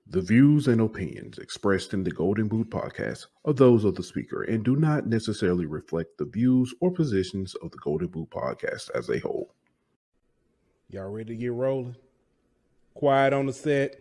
The views and opinions expressed in the Golden Boot podcast are those of the speaker and do not necessarily reflect the views or positions of the Golden Boot podcast as a whole. Y'all ready to get rolling? Quiet on the set.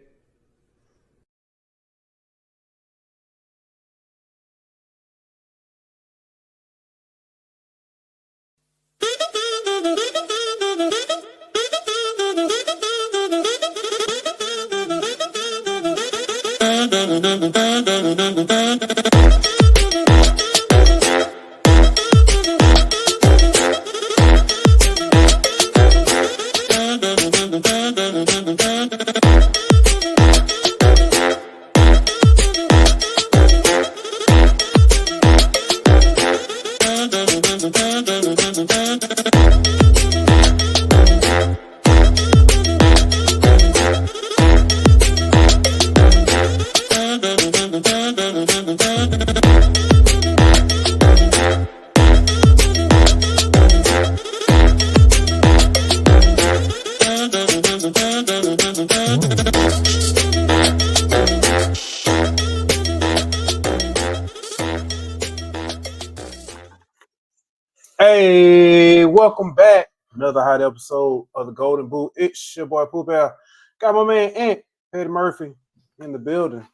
Hey, welcome back. Another hot episode of the Golden Boot. It's your boy Pooh Bear. Got my man Ant, Eddie Murphy, in the building.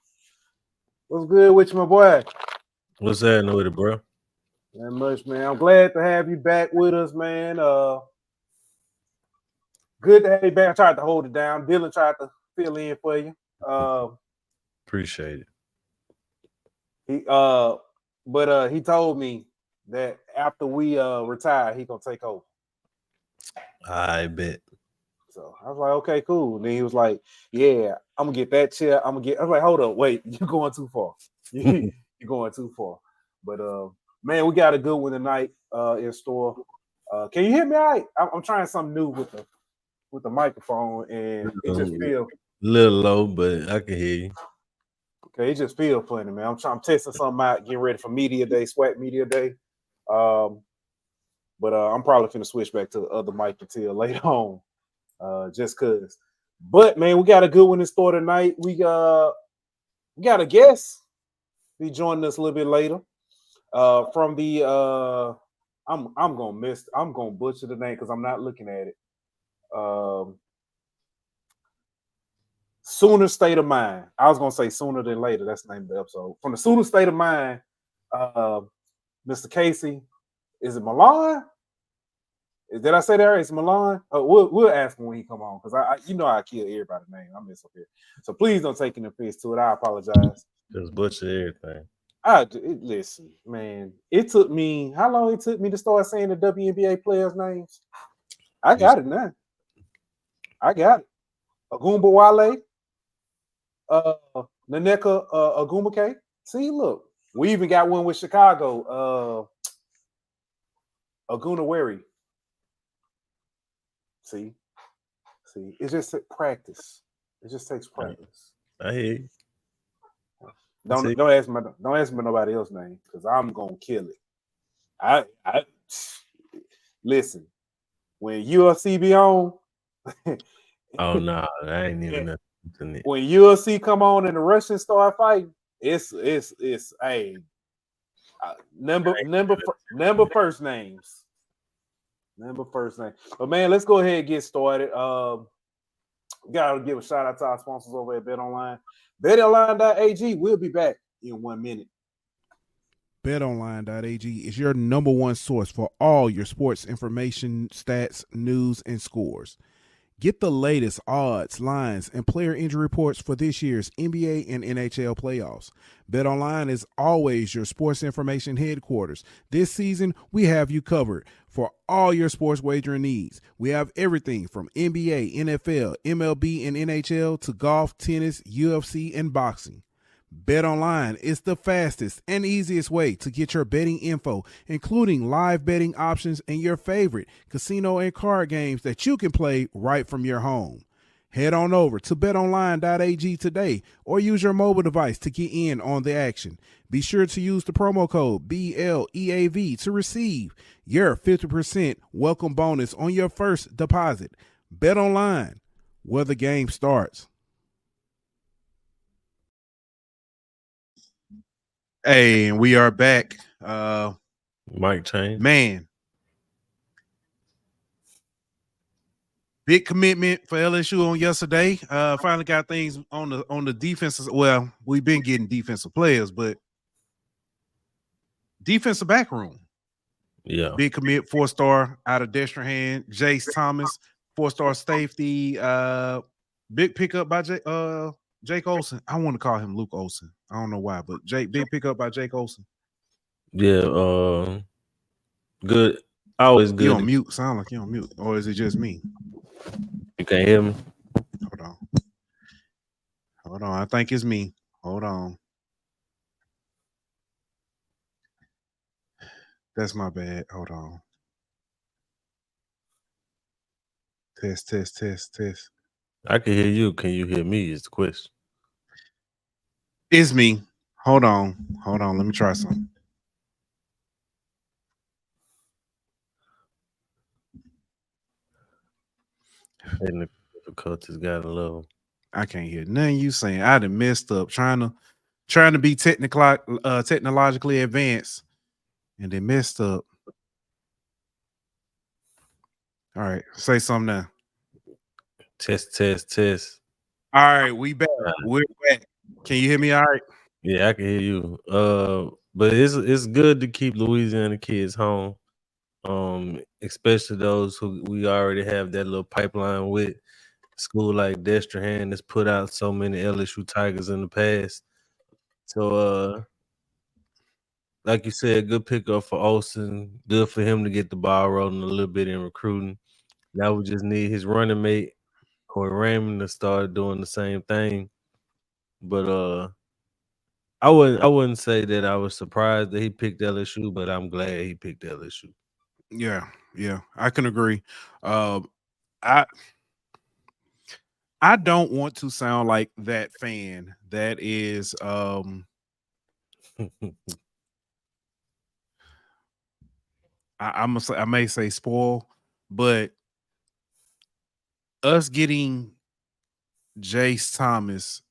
What's good with you, my boy? What's happening with it, bro? Not much, man. I'm glad to have you back with us, man. Good to have you back. I tried to hold it down. Dylan tried to fill in for you. Appreciate it. He told me that after we retire, he gonna take over. I bet. So I was like, okay, cool. And then he was like, yeah, I'm gonna get that chair. I was like, hold up, wait, you're going too far. You're going too far. But man, we got a good one tonight in store. Can you hear me all right? I'm trying something new with the microphone, and it just feels a little low, but I can hear you. Okay, it just feels funny, man. I'm testing something out, getting ready for Media Day, SWAT Media Day. But I'm probably finna switch back to the other mic until later on, just cause. But man, we got a good one in store tonight. We got a guest. Be joining us a little bit later. From the I'm gonna butcher the name because I'm not looking at it. Sooner State of Mind. I was gonna say Sooner Than Later. That's the name of the episode. From the Sooner State of Mind, Mr. Casey, is it Mallon? Did I say that right? It's Mallon? We'll ask him when he come on because I I kill everybody's name. I mess up here, so please don't take any offense to it. I apologize. Just butcher everything. Listen, man. It took me how long it took me to start saying the WNBA players' names? I got it now. I got it. Agumba Wale, Naneka Agumake. See, look, we even got one with Chicago. Agunawari. See, it's just practice. It just takes practice. I hear you. Don't ask me nobody else's name because I'm gonna kill it. I listen when UFC be on. Oh no, I ain't even nothing. When UFC come on and the Russians start fighting, it's hey number first names. Number first name. But man, let's go ahead and get started. Gotta give a shout out to our sponsors over at BetOnline. BetOnline.ag. We'll be back in 1 minute. BetOnline.ag is your number one source for all your sports information, stats, news, and scores. Get the latest odds, lines, and player injury reports for this year's NBA and NHL playoffs. BetOnline is always your sports information headquarters. This season, we have you covered for all your sports wagering needs. We have everything from NBA, NFL, MLB, and NHL to golf, tennis, UFC, and boxing. BetOnline is the fastest and easiest way to get your betting info, including live betting options and your favorite casino and card games that you can play right from your home. Head on over to betonline.ag today or use your mobile device to get in on the action. Be sure to use the promo code BLEAV to receive your 50% welcome bonus on your first deposit. BetOnline, where the game starts. Hey, and we are back. Mike change. Man, big commitment for LSU on yesterday. Finally got things on the defenses. Well, we've been getting defensive players, but defensive back room. Yeah. Big commit, 4-star out of Destrehan. Jhase Thomas, 4-star safety. Big pickup by Jake Olsen. I want to call him Luke Olsen. I don't know why, but big pickup by Jake Olsen. Yeah. Good. Always good. You on mute? Sound like you on mute, or is it just me? You can't hear me. Hold on. I think it's me. Hold on. That's my bad. Hold on. Test. I can hear you. Can you hear me? Is the question. It's me. Hold on. Let me try something. And the difficulties got a little. I can't hear nothing you saying. I done messed up trying to be technologically advanced, and then messed up. All right, say something now. Test. All right, we back. We're back. Can you hear me? All right. Yeah, I can hear you. But it's good to keep Louisiana kids home. Especially those who we already have that little pipeline with. School like Destrehan has put out so many LSU Tigers in the past. So like you said, good pickup for Olsen. Good for him to get the ball rolling a little bit in recruiting. Now we just need his running mate, Corey Raymond, to start doing the same thing. But I wouldn't say that I was surprised that he picked LSU, but I'm glad he picked LSU. Yeah, I can agree. I don't want to sound like that fan that is I may say spoil, but us getting Jhase Thomas,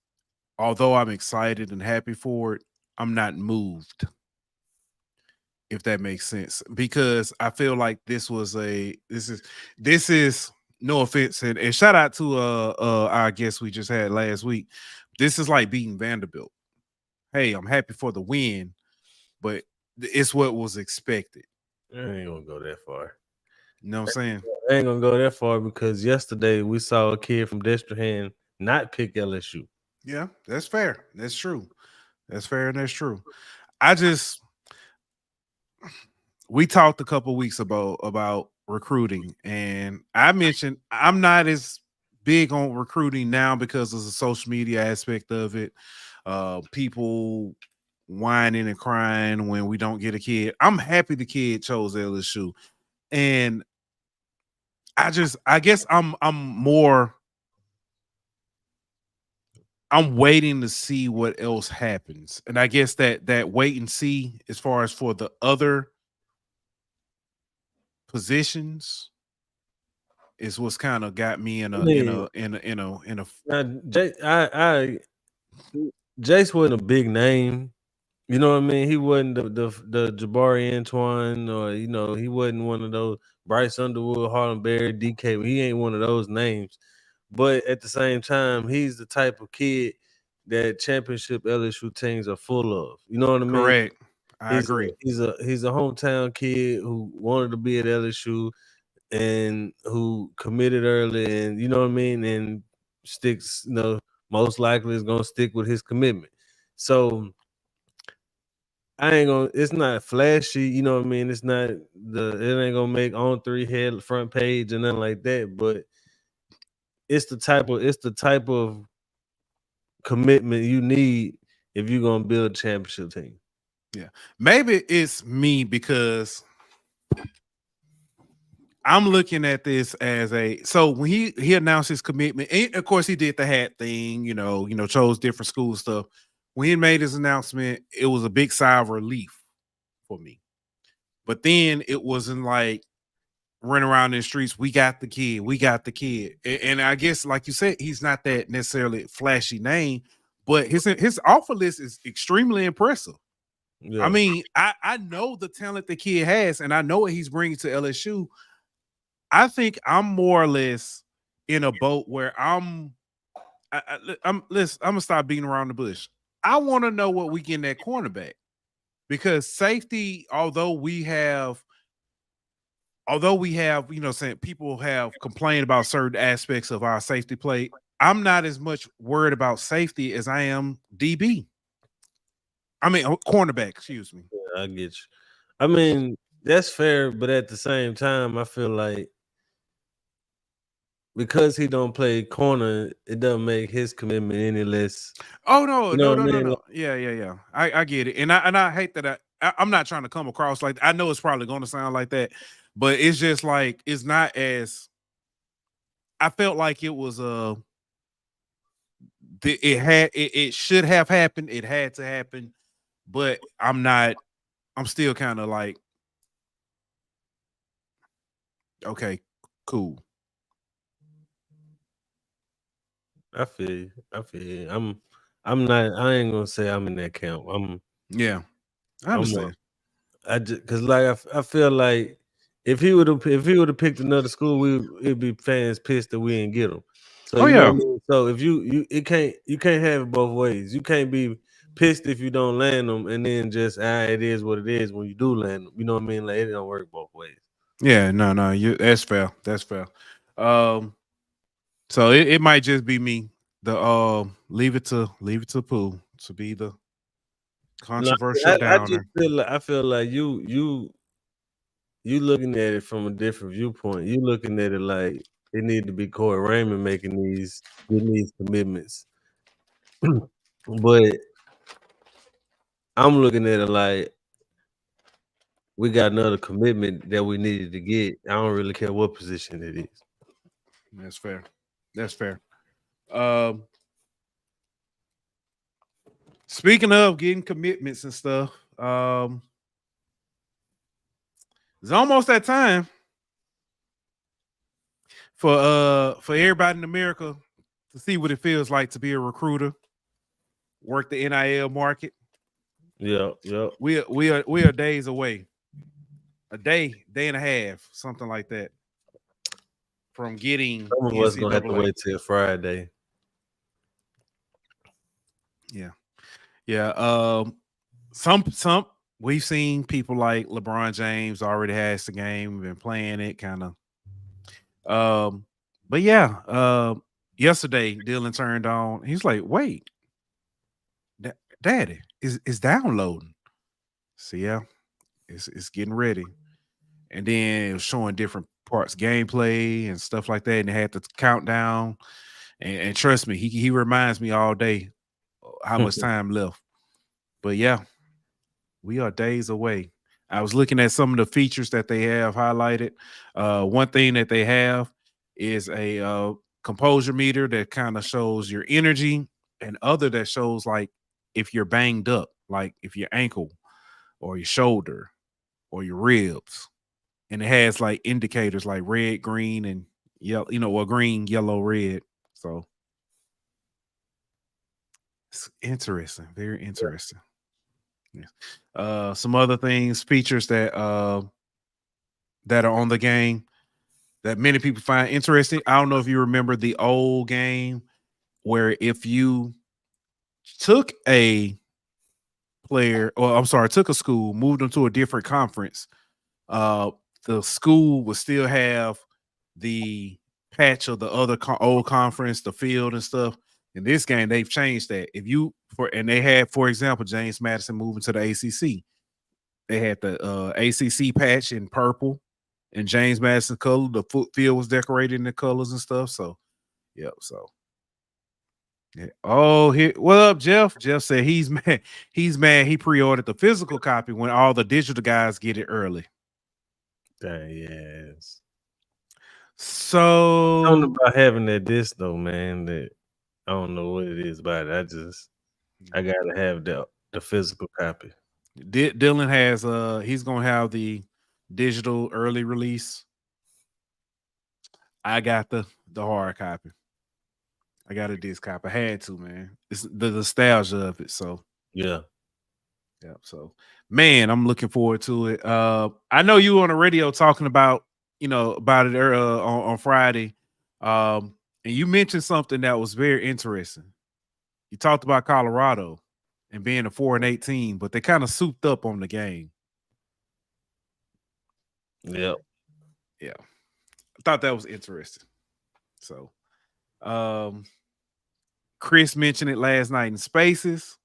although I'm excited and happy for it, I'm not moved. If that makes sense, because I feel like this is no offense, and shout out to our guest we just had last week. This is like beating Vanderbilt. Hey, I'm happy for the win, but it's what was expected. I ain't gonna go that far. You know what I'm saying? I ain't gonna go that far because yesterday we saw a kid from Destrehan not pick LSU. Yeah, that's fair. That's true. That's fair and that's true. We talked a couple weeks about recruiting, and I mentioned I'm not as big on recruiting now because of the social media aspect of it. People whining and crying when we don't get a kid. I'm happy the kid chose LSU, and I guess I'm waiting to see what else happens, and I guess that wait and see as far as for the other positions is what's kind of got me in a. Now, Jhase wasn't a big name. You know what I mean? He wasn't the Jabari Antoine, or he wasn't one of those Bryce Underwood, Harlem Berry, DK. He ain't one of those names. But at the same time, he's the type of kid that championship LSU teams are full of. You know what I mean? Correct. I agree. He's a hometown kid who wanted to be at LSU and who committed early, and you know what I mean, and sticks. Most likely is gonna stick with his commitment. So I ain't gonna. It's not flashy. You know what I mean. It's not it ain't gonna make on 3 head front page and nothing like that. But it's the type of commitment you need if you're gonna build a championship team. Yeah, maybe it's me because I'm looking at this as so when he announced his commitment, and of course he did the hat thing, chose different school stuff. When he made his announcement, it was a big sigh of relief for me. But then it wasn't like running around in the streets, we got the kid. And I guess, like you said, he's not that necessarily flashy name, but his offer list is extremely impressive. Yeah. I mean, I know the talent the kid has, and I know what he's bringing to LSU. I think I'm more or less in a boat where I'm gonna stop beating around the bush. I want to know what we get in that cornerback, because safety, although we have, saying people have complained about certain aspects of our safety play, I'm not as much worried about safety as I am DB. I mean, cornerback, excuse me. I get you. I mean, that's fair, but at the same time, I feel like because he don't play corner, it doesn't make his commitment any less. Oh no, You know no, what no, I no, mean? no. Yeah. I get it, and I hate that I'm not trying to come across like, I know it's probably going to sound like that, but it's just like, it's not as, I felt like it was it should have happened. It had to happen, but I'm still kind of like, okay, cool. I feel you. I feel you. I'm not. I ain't gonna say I'm in that camp. Yeah, I I'm. understand. I just because like I feel like if he would have picked another school, it'd be fans pissed that we didn't get him. So Oh you know what yeah, I mean. So if you can't have it both ways. You can't be pissed if you don't land them, and then just it is what it is when you do land them. You know what I mean? Like, it don't work both ways. yeah. No, that's fair. That's fair. So it might just be me. The leave it to Pooh to be the No, controversial I just downer. feel like you looking at it from a different viewpoint. You looking at it like it need to be Corey Raymond getting these commitments. But I'm looking at it like we got another commitment that we needed to get. I don't really care what position it is. That's fair. That's fair. Um, Speaking of getting commitments and stuff, it's almost that time for everybody in America to see what it feels like to be a recruiter, work the NIL market. Yeah. We are days away, a day and a half, something like that, from getting Some of us gonna have to NCAA. wait till Friday. Yeah. Some we've seen people like LeBron James already has the game, been playing it kind of. But yeah, yesterday Dylan turned on. He's like, "Wait, Daddy is downloading." So yeah, it's getting ready, and then it was showing different parts, gameplay and stuff like that, and they had the countdown. And trust me, he reminds me all day how much time left. But yeah, we are days away. I was looking at some of the features that they have highlighted. One thing that they have is a composure meter that kind of shows your energy, and other that shows like if you're banged up, like if your ankle or your shoulder or your ribs. And it has like indicators like red, green, and yellow, or green, yellow, red. So it's interesting, very interesting. Yeah. Some other things, features that are on the game that many people find interesting. I don't know if you remember the old game where if you took a player, or I'm sorry, took a school, moved them to a different conference, the school would still have the patch of the other old conference, the field and stuff. In this game, they've changed that. And they had, for example, James Madison moving to the ACC. They had the ACC patch in purple and James Madison color. The field was decorated in the colors and stuff. So, yep. So, yeah. Oh, what up, Jeff? Jeff said he's mad. He's mad. He pre-ordered the physical copy when all the digital guys get it early. Dang, yes. So, Something about having that disc though, man. That I don't know what it is about it. I gotta have the physical copy. Dylan has he's gonna have the digital early release. I got the hard copy. I got a disc copy. I had to, man. It's the nostalgia of it. So Yeah. Yeah. So, man, I'm looking forward to it. I know you were on the radio talking about, about it on Friday. And you mentioned something that was very interesting. You talked about Colorado and being a 4-8 team, but they kind of souped up on the game. Yep. Yeah. I thought that was interesting. So, Chris mentioned it last night in Spaces.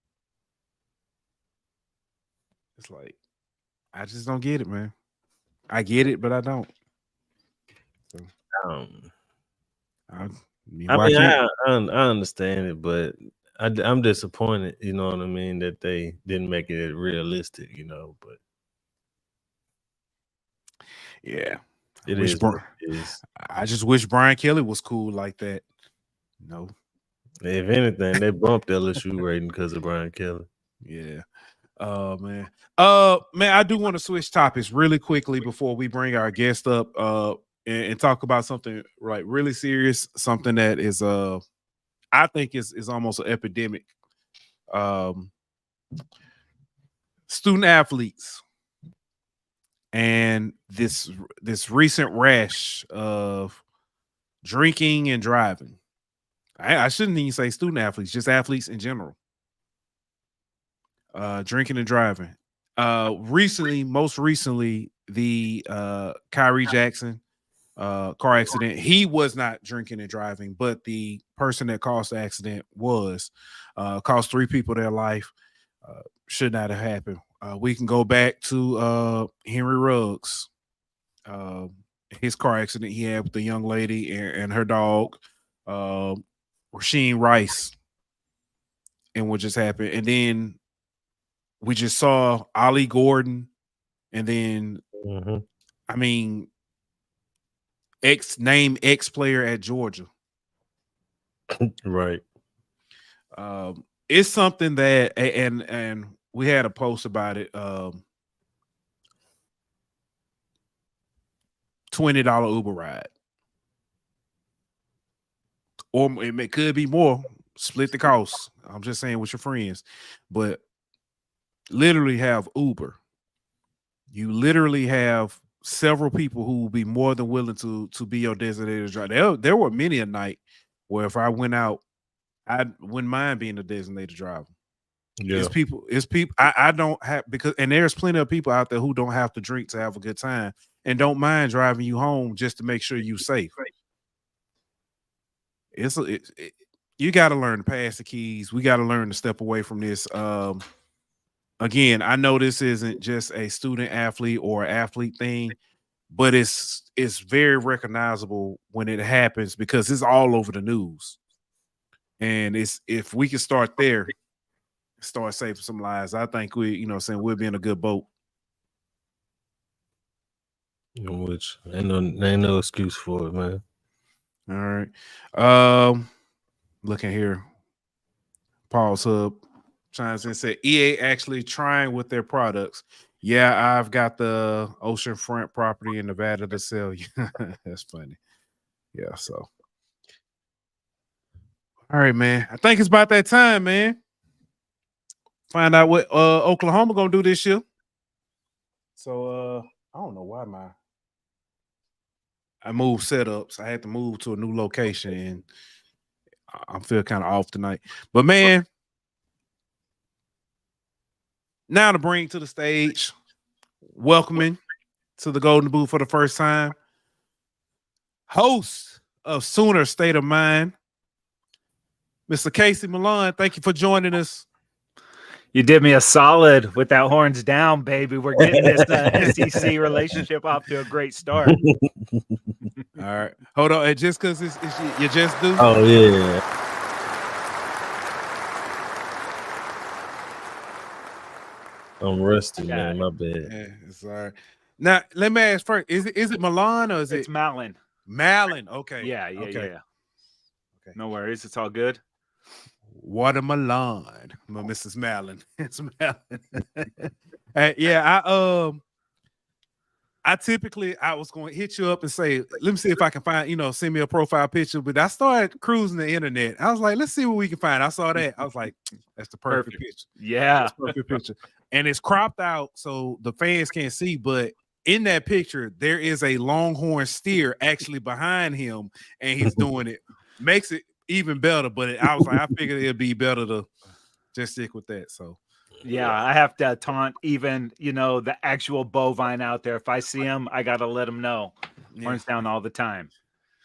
It's like, I just don't get it, man. I get it, but I don't. So, I understand it, but I'm disappointed. You know what I mean, that they didn't make it realistic. But yeah, it is. I just wish Brian Kelly was cool like that. No. If anything, they bumped LSU rating because of Brian Kelly. Yeah. Man. Man, I do want to switch topics really quickly before we bring our guest up and talk about something like really serious, something that is I think is almost an epidemic. Student athletes and this recent rash of drinking and driving. I shouldn't even say student athletes, just athletes in general. Drinking and driving. Most recently, the Kyrie Jackson car accident. He was not drinking and driving, but the person that caused the accident was. Cost 3 people their life. Should not have happened. We can go back to Henry Ruggs, his car accident he had with the young lady and her dog, Rasheen Rice, and what just happened. And then we just saw Ollie Gordon, and then I mean, ex player at Georgia. Right. It's something that, and we had a post about it. $20 Uber ride, or it could be more. Split the cost. I'm just saying with your friends, but literally have Uber. You literally have several people who will be more than willing to be your designated driver. There were many a night where if I went out, I wouldn't mind being a designated driver. Yeah. It's people. I don't have and there's plenty of people out there who don't have to drink to have a good time and don't mind driving you home just to make sure you're safe. You got to learn to pass the keys. We got to learn to step away from this. Again, I know this isn't just a student athlete or athlete thing, but it's very recognizable when it happens because it's all over the news. And if we can start there, start saving some lives, I think we'll be in a good boat. Which ain't no excuse for it, man. All right. Looking here. Paul's Hub chimes in and said EA actually trying with their products. Yeah, I've got the oceanfront property in Nevada to sell you. That's funny. Yeah, so. All right, man. I think it's about that time, man. Find out what Oklahoma gonna do this year. So I don't know why I moved setups. I had to move to a new location and I feel kind of off tonight. But man, now to bring to the stage, welcoming to the Golden Boot for the first time, host of Sooner State of Mind, Mr. Casey Mallon. Thank you for joining us. You did me a solid with that horns down, baby. We're getting this SEC relationship off to a great start. All right. Hold on. And just because it's you just do? Oh, yeah. I'm rusty, man. My bad. Yeah, it's all right. Now, let me ask first. Is it Mallon or is it's Mallon? Mallon. Okay. Yeah. Okay. No worries. It's all good. Watermelon, Mrs. Mallon. It's Mallon. Yeah, I was going to hit you up and say, let me see if I can find, send me a profile picture. But I started cruising the internet. I was like, let's see what we can find. I saw that. I was like, that's the perfect picture. Yeah. That's the perfect picture. And it's cropped out so the fans can't see. But in that picture, there is a longhorn steer actually behind him, and he's doing it. Makes it even better. But I was like, I figured it'd be better to just stick with that. So. Yeah, I have to taunt even, the actual bovine out there. If I see him, I got to let him know. Horns down all the time.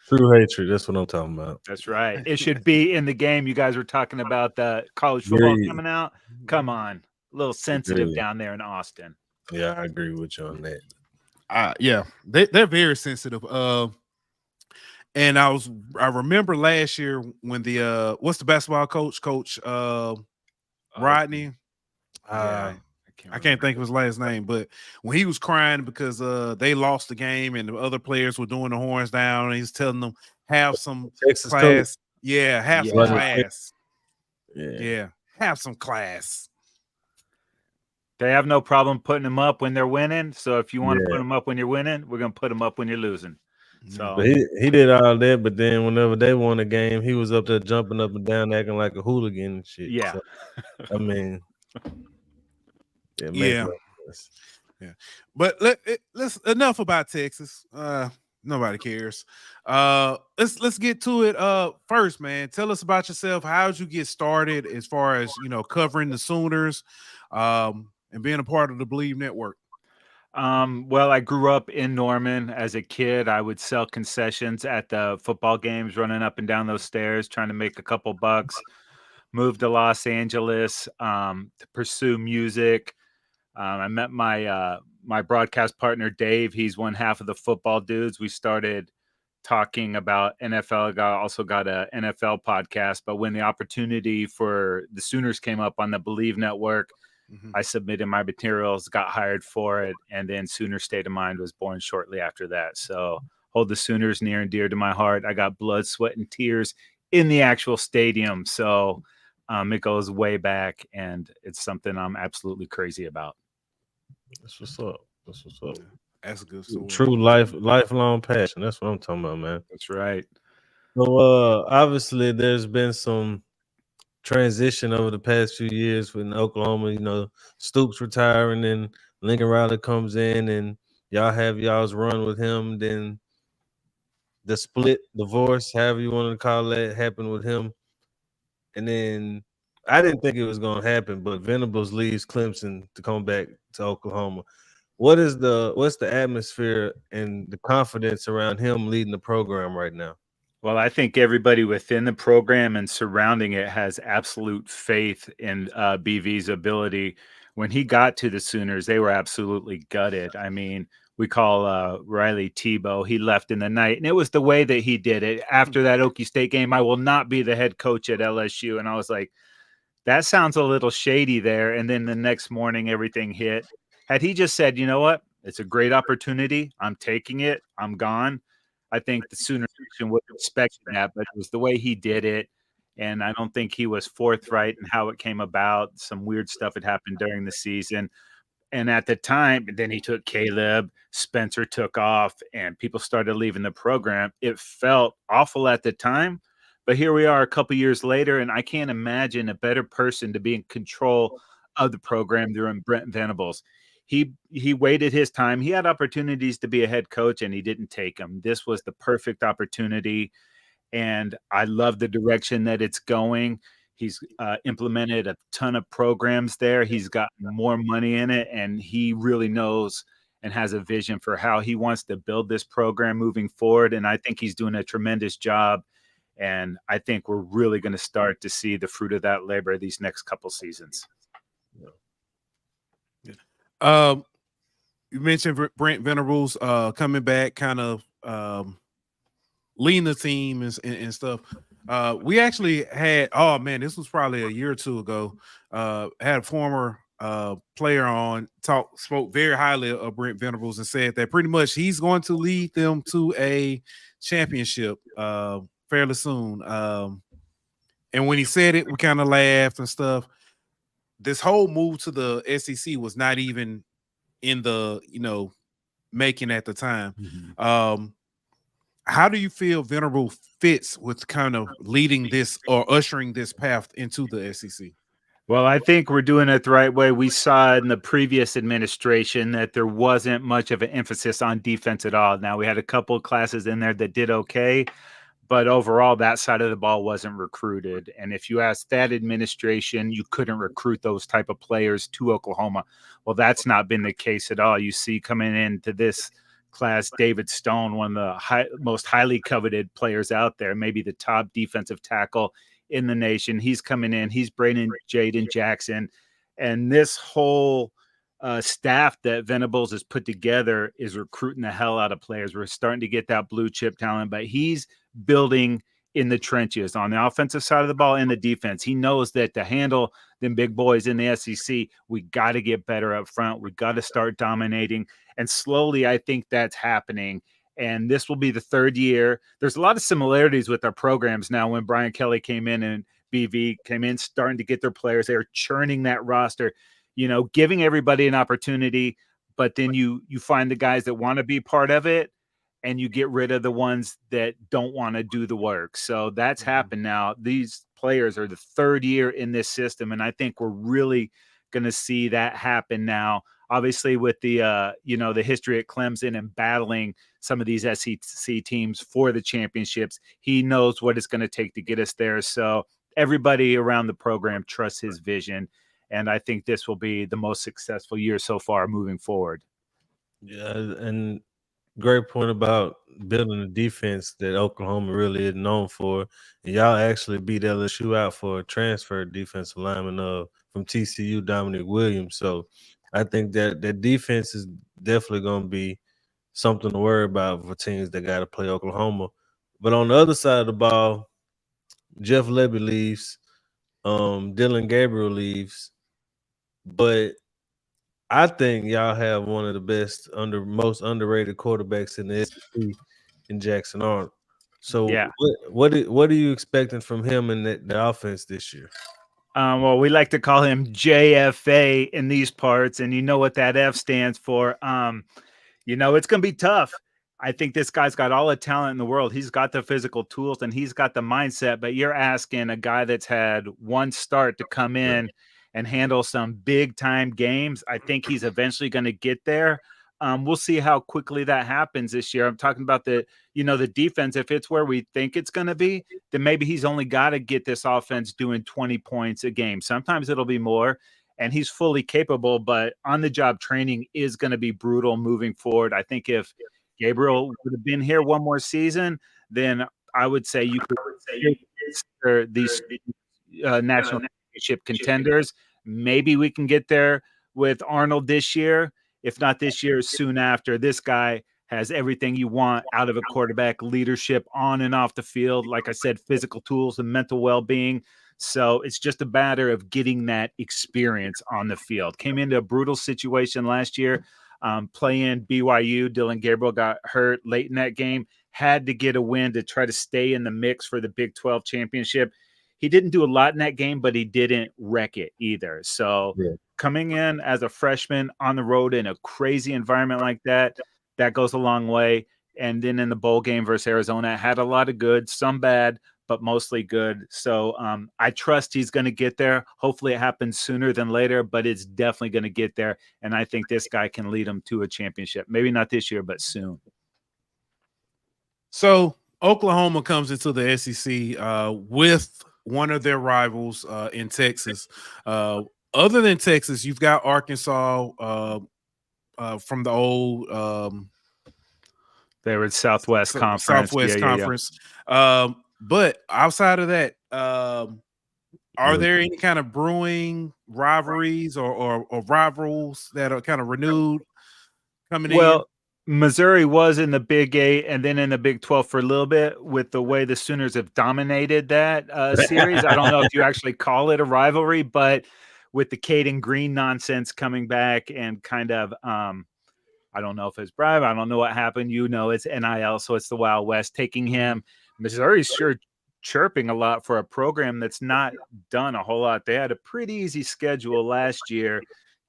True hatred. That's what I'm talking about. That's right. It should be in the game. You guys were talking about the college football coming out. Come on. A little sensitive down there in Austin. Yeah, I agree with you on that. Yeah, they're very sensitive. And I remember last year when the what's the basketball coach Rodney. I can't think of his last name, but when he was crying because they lost the game and the other players were doing the horns down, and he's telling them have some Texas class. coach. Yeah, have some class. Yeah, have some class. They have no problem putting them up when they're winning. So if you want to put them up when you're winning, we're gonna put them up when you're losing. So but he did all that, but then whenever they won a game, he was up there jumping up and down, acting like a hooligan and shit. Yeah. So, I mean, yeah. But let's enough about Texas. Nobody cares. Let's get to it. First, man, tell us about yourself. How'd you get started as far as covering the Sooners, and being a part of the BLEAV Network? Well, I grew up in Norman. As a kid, I would sell concessions at the football games, running up and down those stairs, trying to make a couple bucks. Moved to Los Angeles to pursue music. I met my broadcast partner, Dave. He's one half of the football dudes. We started talking about NFL. Also got an NFL podcast. But when the opportunity for the Sooners came up on the BLEAV Network, I submitted my materials, got hired for it, and then Sooner State of Mind was born shortly after that. So hold the Sooners near and dear to my heart. I got blood, sweat, and tears in the actual stadium. So it goes way back, and it's something I'm absolutely crazy about. That's what's up. That's a good story. True lifelong passion. That's what I'm talking about, man. That's right. So obviously there's been some transition over the past few years in Oklahoma. Stoops retiring, and Lincoln Riley comes in, and y'all have y'all's run with him. Then the split, divorce, however you want to call that, happened with him. And then I didn't think it was going to happen, but Venables leaves Clemson to come back to Oklahoma. What's the atmosphere and the confidence around him leading the program right now? Well, I think everybody within the program and surrounding it has absolute faith in BV's ability. When he got to the Sooners, they were absolutely gutted. I mean, we call Riley Tebow. He left in the night, and it was the way that he did it. After that Okie State game, I will not be the head coach at LSU. And I was like, that sounds a little shady there. And then the next morning, everything hit. Had he just said, you know what, it's a great opportunity, I'm taking it, I'm gone, I think the Sooner Nation would have expected that, but it was the way he did it. And I don't think he was forthright in how it came about. Some weird stuff had happened during the season. And at the time, then he took Caleb, Spencer took off, and people started leaving the program. It felt awful at the time, but here we are a couple years later, and I can't imagine a better person to be in control of the program than Brent Venables. He waited his time. He had opportunities to be a head coach, and he didn't take them. This was the perfect opportunity, and I love the direction that it's going. He's implemented a ton of programs there. He's got more money in it, and he really knows and has a vision for how he wants to build this program moving forward, and I think he's doing a tremendous job, and I think we're really going to start to see the fruit of that labor these next couple seasons. You mentioned Brent Venables coming back, kind of leading the team and stuff. We actually had, this was probably a year or two ago, had a former player on, spoke very highly of Brent Venables and said that pretty much he's going to lead them to a championship fairly soon. And when he said it, we kind of laughed and stuff. This whole move to the SEC was not even in the, making at the time. Mm-hmm. How do you feel Venerable fits with kind of leading this or ushering this path into the SEC? Well, I think we're doing it the right way. We saw in the previous administration that there wasn't much of an emphasis on defense at all. Now, we had a couple of classes in there that did okay, but overall, that side of the ball wasn't recruited. And if you ask that administration, you couldn't recruit those type of players to Oklahoma. Well, that's not been the case at all. You see coming into this class, David Stone, one of the most highly coveted players out there, maybe the top defensive tackle in the nation. He's coming in. He's bringing Jaden Jackson. And this whole staff that Venables has put together is recruiting the hell out of players. We're starting to get that blue chip talent, but he's building in the trenches on the offensive side of the ball and the defense. He knows that to handle them big boys in the SEC, we got to get better up front. We got to start dominating. And slowly, I think that's happening. And this will be the third year. There's a lot of similarities with our programs now. When Brian Kelly came in and BV came in, starting to get their players, they're churning that roster, giving everybody an opportunity. But then you find the guys that want to be part of it, and you get rid of the ones that don't want to do the work. So that's happened now. These players are the third year in this system, and I think we're really going to see that happen now. Obviously, with the the history at Clemson and battling some of these SEC teams for the championships, he knows what it's going to take to get us there. So everybody around the program trusts his vision, and I think this will be the most successful year so far moving forward. Yeah, and great point about building a defense that Oklahoma really is known for. And y'all actually beat LSU out for a transfer defensive lineman from TCU, Dominic Williams. So I think that defense is definitely going to be something to worry about for teams that got to play Oklahoma. But on the other side of the ball, Jeff Lebby leaves, Dylan Gabriel leaves, but I think y'all have one of the best, most underrated quarterbacks in the SEC in Jackson Arnold. So yeah, what are you expecting from him in the offense this year? Well, we like to call him JFA in these parts, and you know what that F stands for. It's going to be tough. I think this guy's got all the talent in the world. He's got the physical tools and he's got the mindset, but you're asking a guy that's had one start to come in and handle some big time games. I think he's eventually going to get there. We'll see how quickly that happens this year. I'm talking about the defense. If it's where we think it's going to be, then maybe he's only got to get this offense doing 20 points a game. Sometimes it'll be more, and he's fully capable, but on-the-job training is going to be brutal moving forward. I think if Gabriel would have been here one more season, then I would say you could these national championship contenders. Maybe we can get there with Arnold this year. If not this year, soon after. This guy has everything you want out of a quarterback: leadership on and off the field. Like I said, physical tools and mental well-being. So it's just a matter of getting that experience on the field. Came into a brutal situation last year, playing BYU. Dylan Gabriel got hurt late in that game, had to get a win to try to stay in the mix for the Big 12 championship. He didn't do a lot in that game, but he didn't wreck it either. So coming in as a freshman on the road in a crazy environment like that goes a long way. And then in the bowl game versus Arizona, had a lot of good, some bad, but mostly good. So I trust he's going to get there. Hopefully it happens sooner than later, but it's definitely going to get there. And I think this guy can lead them to a championship. Maybe not this year, but soon. So Oklahoma comes into the SEC with one of their rivals in Texas. Other than Texas, you've got Arkansas from the old they were Southwest Conference. Southwest Conference. But outside of that, are there any kind of brewing rivalries or rivals that are kind of renewed coming in? Well, Missouri was in the Big 8 and then in the Big 12 for a little bit with the way the Sooners have dominated that series. I don't know if you actually call it a rivalry, but with the Caden Green nonsense coming back and kind of I don't know if it's bribe. I don't know what happened. It's NIL, so it's the Wild West taking him. Missouri's sure chirping a lot for a program that's not done a whole lot. They had a pretty easy schedule last year.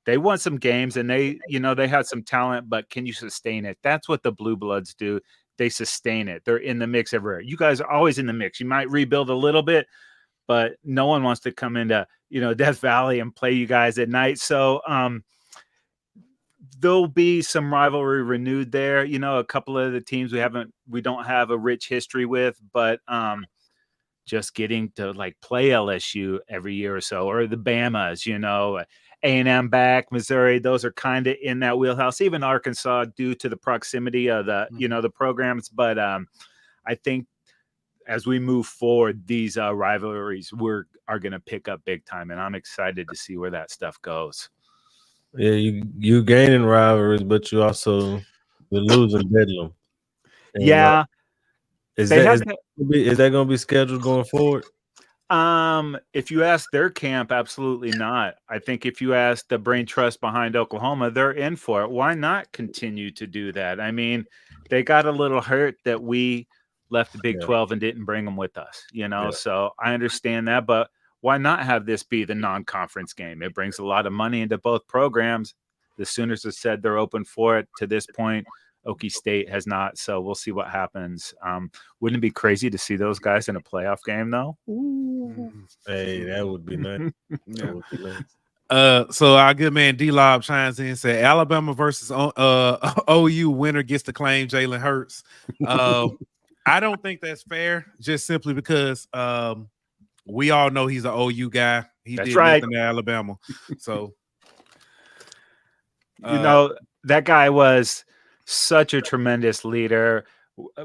They won some games and they had some talent, but can you sustain it? That's what the Blue Bloods do. They sustain it. They're in the mix everywhere. You guys are always in the mix. You might rebuild a little bit, but no one wants to come into, Death Valley and play you guys at night. So there'll be some rivalry renewed there. A couple of the teams we don't have a rich history with, but just getting to like play LSU every year or so, or the Bamas, A&M back, Missouri, those are kind of in that wheelhouse. Even Arkansas, due to the proximity of the the programs. But I think as we move forward, these rivalries are going to pick up big time, and I'm excited to see where that stuff goes. Yeah, you gaining rivalries, but you also you're losing Bedlam. And, yeah, is that going to be scheduled going forward? If you ask their camp, absolutely not. I think if you ask the brain trust behind Oklahoma, they're in for it. Why not continue to do that? I mean, they got a little hurt that we left the Big 12 and didn't bring them with us, so I understand that, but why not have this be the non-conference game? It brings a lot of money into both programs. The Sooners have said they're open for it. To this point, Okie State has not, so we'll see what happens. Wouldn't it be crazy to see those guys in a playoff game, though? Ooh. Hey, that would be nice. That would be nice. So our good man D-Lob chimes in and said Alabama versus OU winner gets to claim Jalen Hurts. I don't think that's fair, just simply because we all know he's an OU guy. He did nothing to Alabama. So that guy was such a tremendous leader.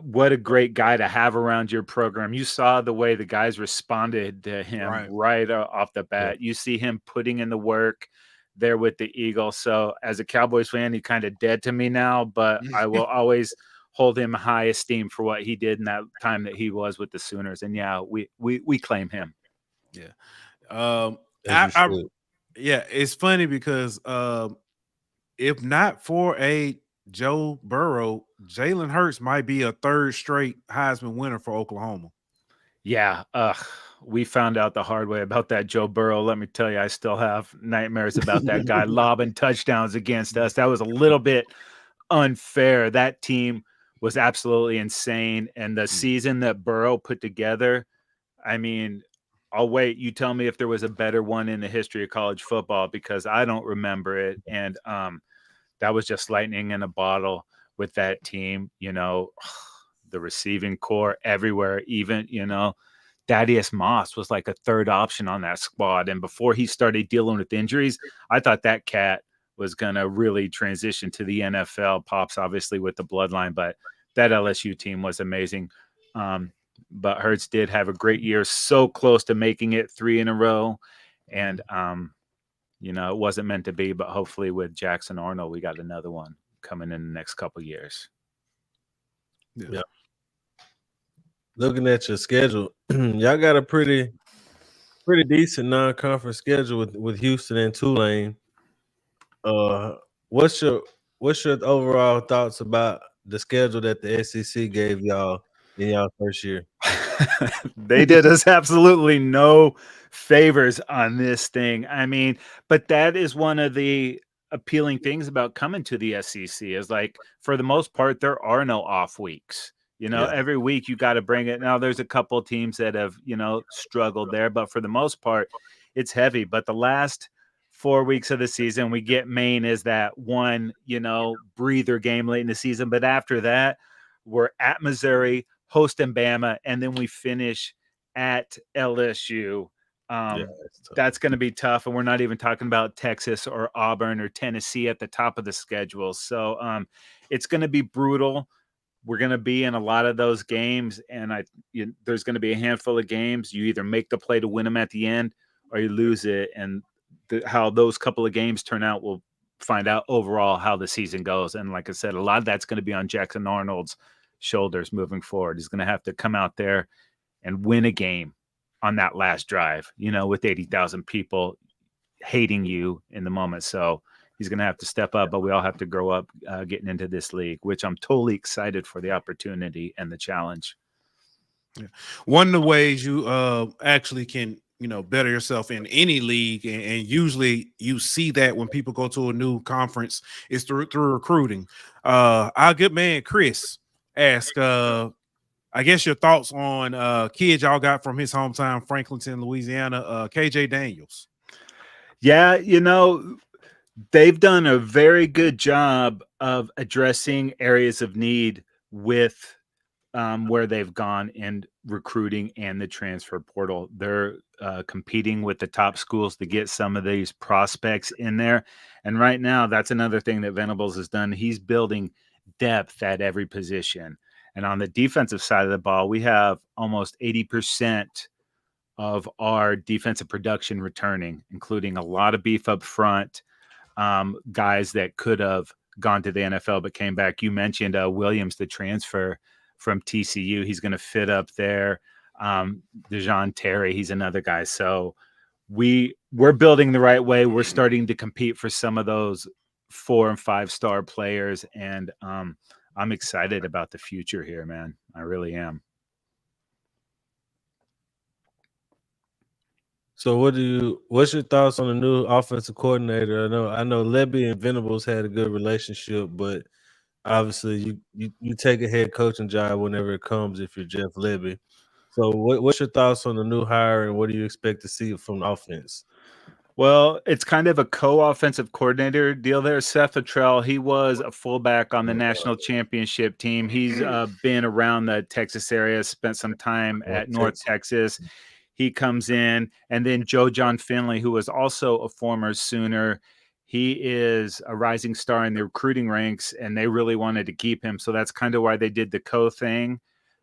What a great guy to have around your program. You saw the way the guys responded to him right off the bat. You see him putting in the work there with the Eagles. So as a Cowboys fan, he's kind of dead to me now, but I will always hold him high esteem for what he did in that time that he was with the Sooners. And we claim him. Yeah. It's funny because if not for a Joe Burrow, Jalen Hurts might be a third straight Heisman winner for Oklahoma. Yeah. We found out the hard way about that Joe Burrow. Let me tell you, I still have nightmares about that guy lobbing touchdowns against us. That was a little bit unfair. That team was absolutely insane. And the season that Burrow put together, I mean, I'll wait. You tell me if there was a better one in the history of college football, because I don't remember it. And that was just lightning in a bottle with that team, the receiving core everywhere, even, Thaddeus Moss was like a third option on that squad. And before he started dealing with injuries, I thought that cat was going to really transition to the NFL. Pops, obviously, with the bloodline, but that LSU team was amazing. But Hurts did have a great year, so close to making it 3 in a row. And, it wasn't meant to be, but hopefully with Jackson Arnold, we got another one coming in the next couple of years. Yeah. Looking at your schedule, y'all got a pretty decent non-conference schedule with Houston and Tulane. What's your overall thoughts about the schedule that the SEC gave y'all in y'all first year? They did us absolutely no favors on this thing. I mean, but that is one of the appealing things about coming to the SEC is, like, for the most part, there are no off weeks. Every week you got to bring it. Now there's a couple teams that have, struggled there, but for the most part, it's heavy. But the last 4 weeks of the season, we get Maine as that one, breather game late in the season. But after that, we're at Missouri, hosting Bama, and then we finish at LSU. That's going to be tough. And we're not even talking about Texas or Auburn or Tennessee at the top of the schedule. So it's going to be brutal. We're going to be in a lot of those games, and there's going to be a handful of games. You either make the play to win them at the end or you lose it. And how those couple of games turn out, we'll find out overall how the season goes. And like I said, a lot of that's going to be on Jackson Arnold's shoulders moving forward. He's going to have to come out there and win a game on that last drive, with 80,000 people hating you in the moment. So he's going to have to step up, but we all have to grow up getting into this league, which I'm totally excited for the opportunity and the challenge. Yeah. One of the ways you actually can better yourself in any league, and usually you see that when people go to a new conference, it's through recruiting. Our good man Chris asked, I guess your thoughts on kid y'all got from his hometown, Franklinton, Louisiana, KJ Daniels. Yeah, they've done a very good job of addressing areas of need with where they've gone in recruiting and the transfer portal. They're competing with the top schools to get some of these prospects in there. And right now, that's another thing that Venables has done. He's building depth at every position. And on the defensive side of the ball, we have almost 80% of our defensive production returning, including a lot of beef up front, guys that could have gone to the NFL but came back. You mentioned Williams, the transfer from TCU. He's going to fit up there. Dejon Terry, he's another guy. So we're building the right way. We're starting to compete for some of those 4 and 5 star players. And I'm excited about the future here, man. I really am. So what's your thoughts on the new offensive coordinator? I know Lebby and Venables had a good relationship, but obviously you take a head coaching job whenever it comes if you're Jeff Lebby. So what's your thoughts on the new hire, and what do you expect to see from the offense? Well, it's kind of a co-offensive coordinator deal there. Seth Luttrell, he was a fullback on the national championship team. He's been around the Texas area, spent some time at North Texas. He comes in, and then Joe John Finley, who was also a former Sooner. He is a rising star in the recruiting ranks, and they really wanted to keep him. So that's kind of why they did the thing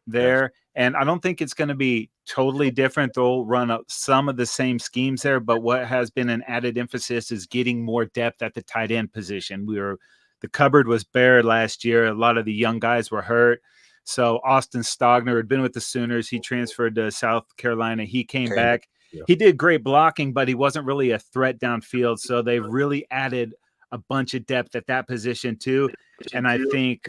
there. Yes. And I don't think it's going to be totally different. They'll run up some of the same schemes there, but what has been an added emphasis is getting more depth at the tight end position. The cupboard was bare last year. A lot of the young guys were hurt. So Austin Stogner had been with the Sooners. He transferred to South Carolina. He came back. Yeah. He did great blocking, but he wasn't really a threat downfield. So they've really added a bunch of depth at that position too. And I think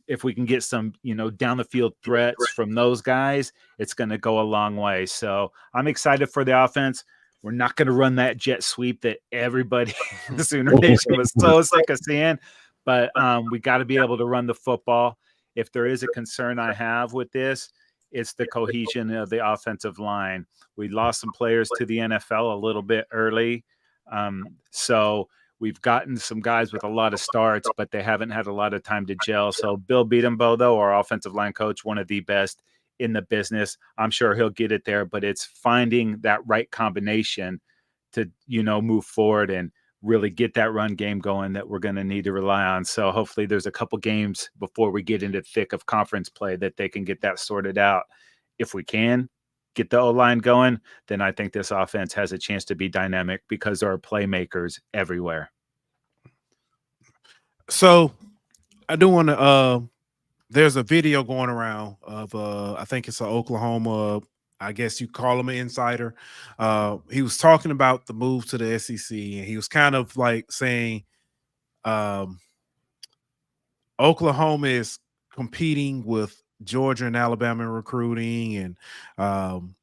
if we can get some, down the field threats from those guys, it's going to go a long way. So I'm excited for the offense. We're not going to run that jet sweep that everybody in the Sooner Nation was so sick of seeing, but we got to be able to run the football. If there is a concern I have with this, it's the cohesion of the offensive line. We lost some players to the NFL a little bit early. So we've gotten some guys with a lot of starts, but they haven't had a lot of time to gel. So Bill Beatembo, though, our offensive line coach, one of the best in the business, I'm sure he'll get it there, but it's finding that right combination to, move forward and really get that run game going that we're going to need to rely on. So hopefully there's a couple games before we get into thick of conference play that they can get that sorted out. If we can get the O-line going, then I think this offense has a chance to be dynamic because there are playmakers everywhere. So I do want to, there's a video going around of, I think it's an Oklahoma, I guess you call him an insider. He was talking about the move to the SEC, and he was kind of like saying Oklahoma is competing with Georgia and Alabama in recruiting, and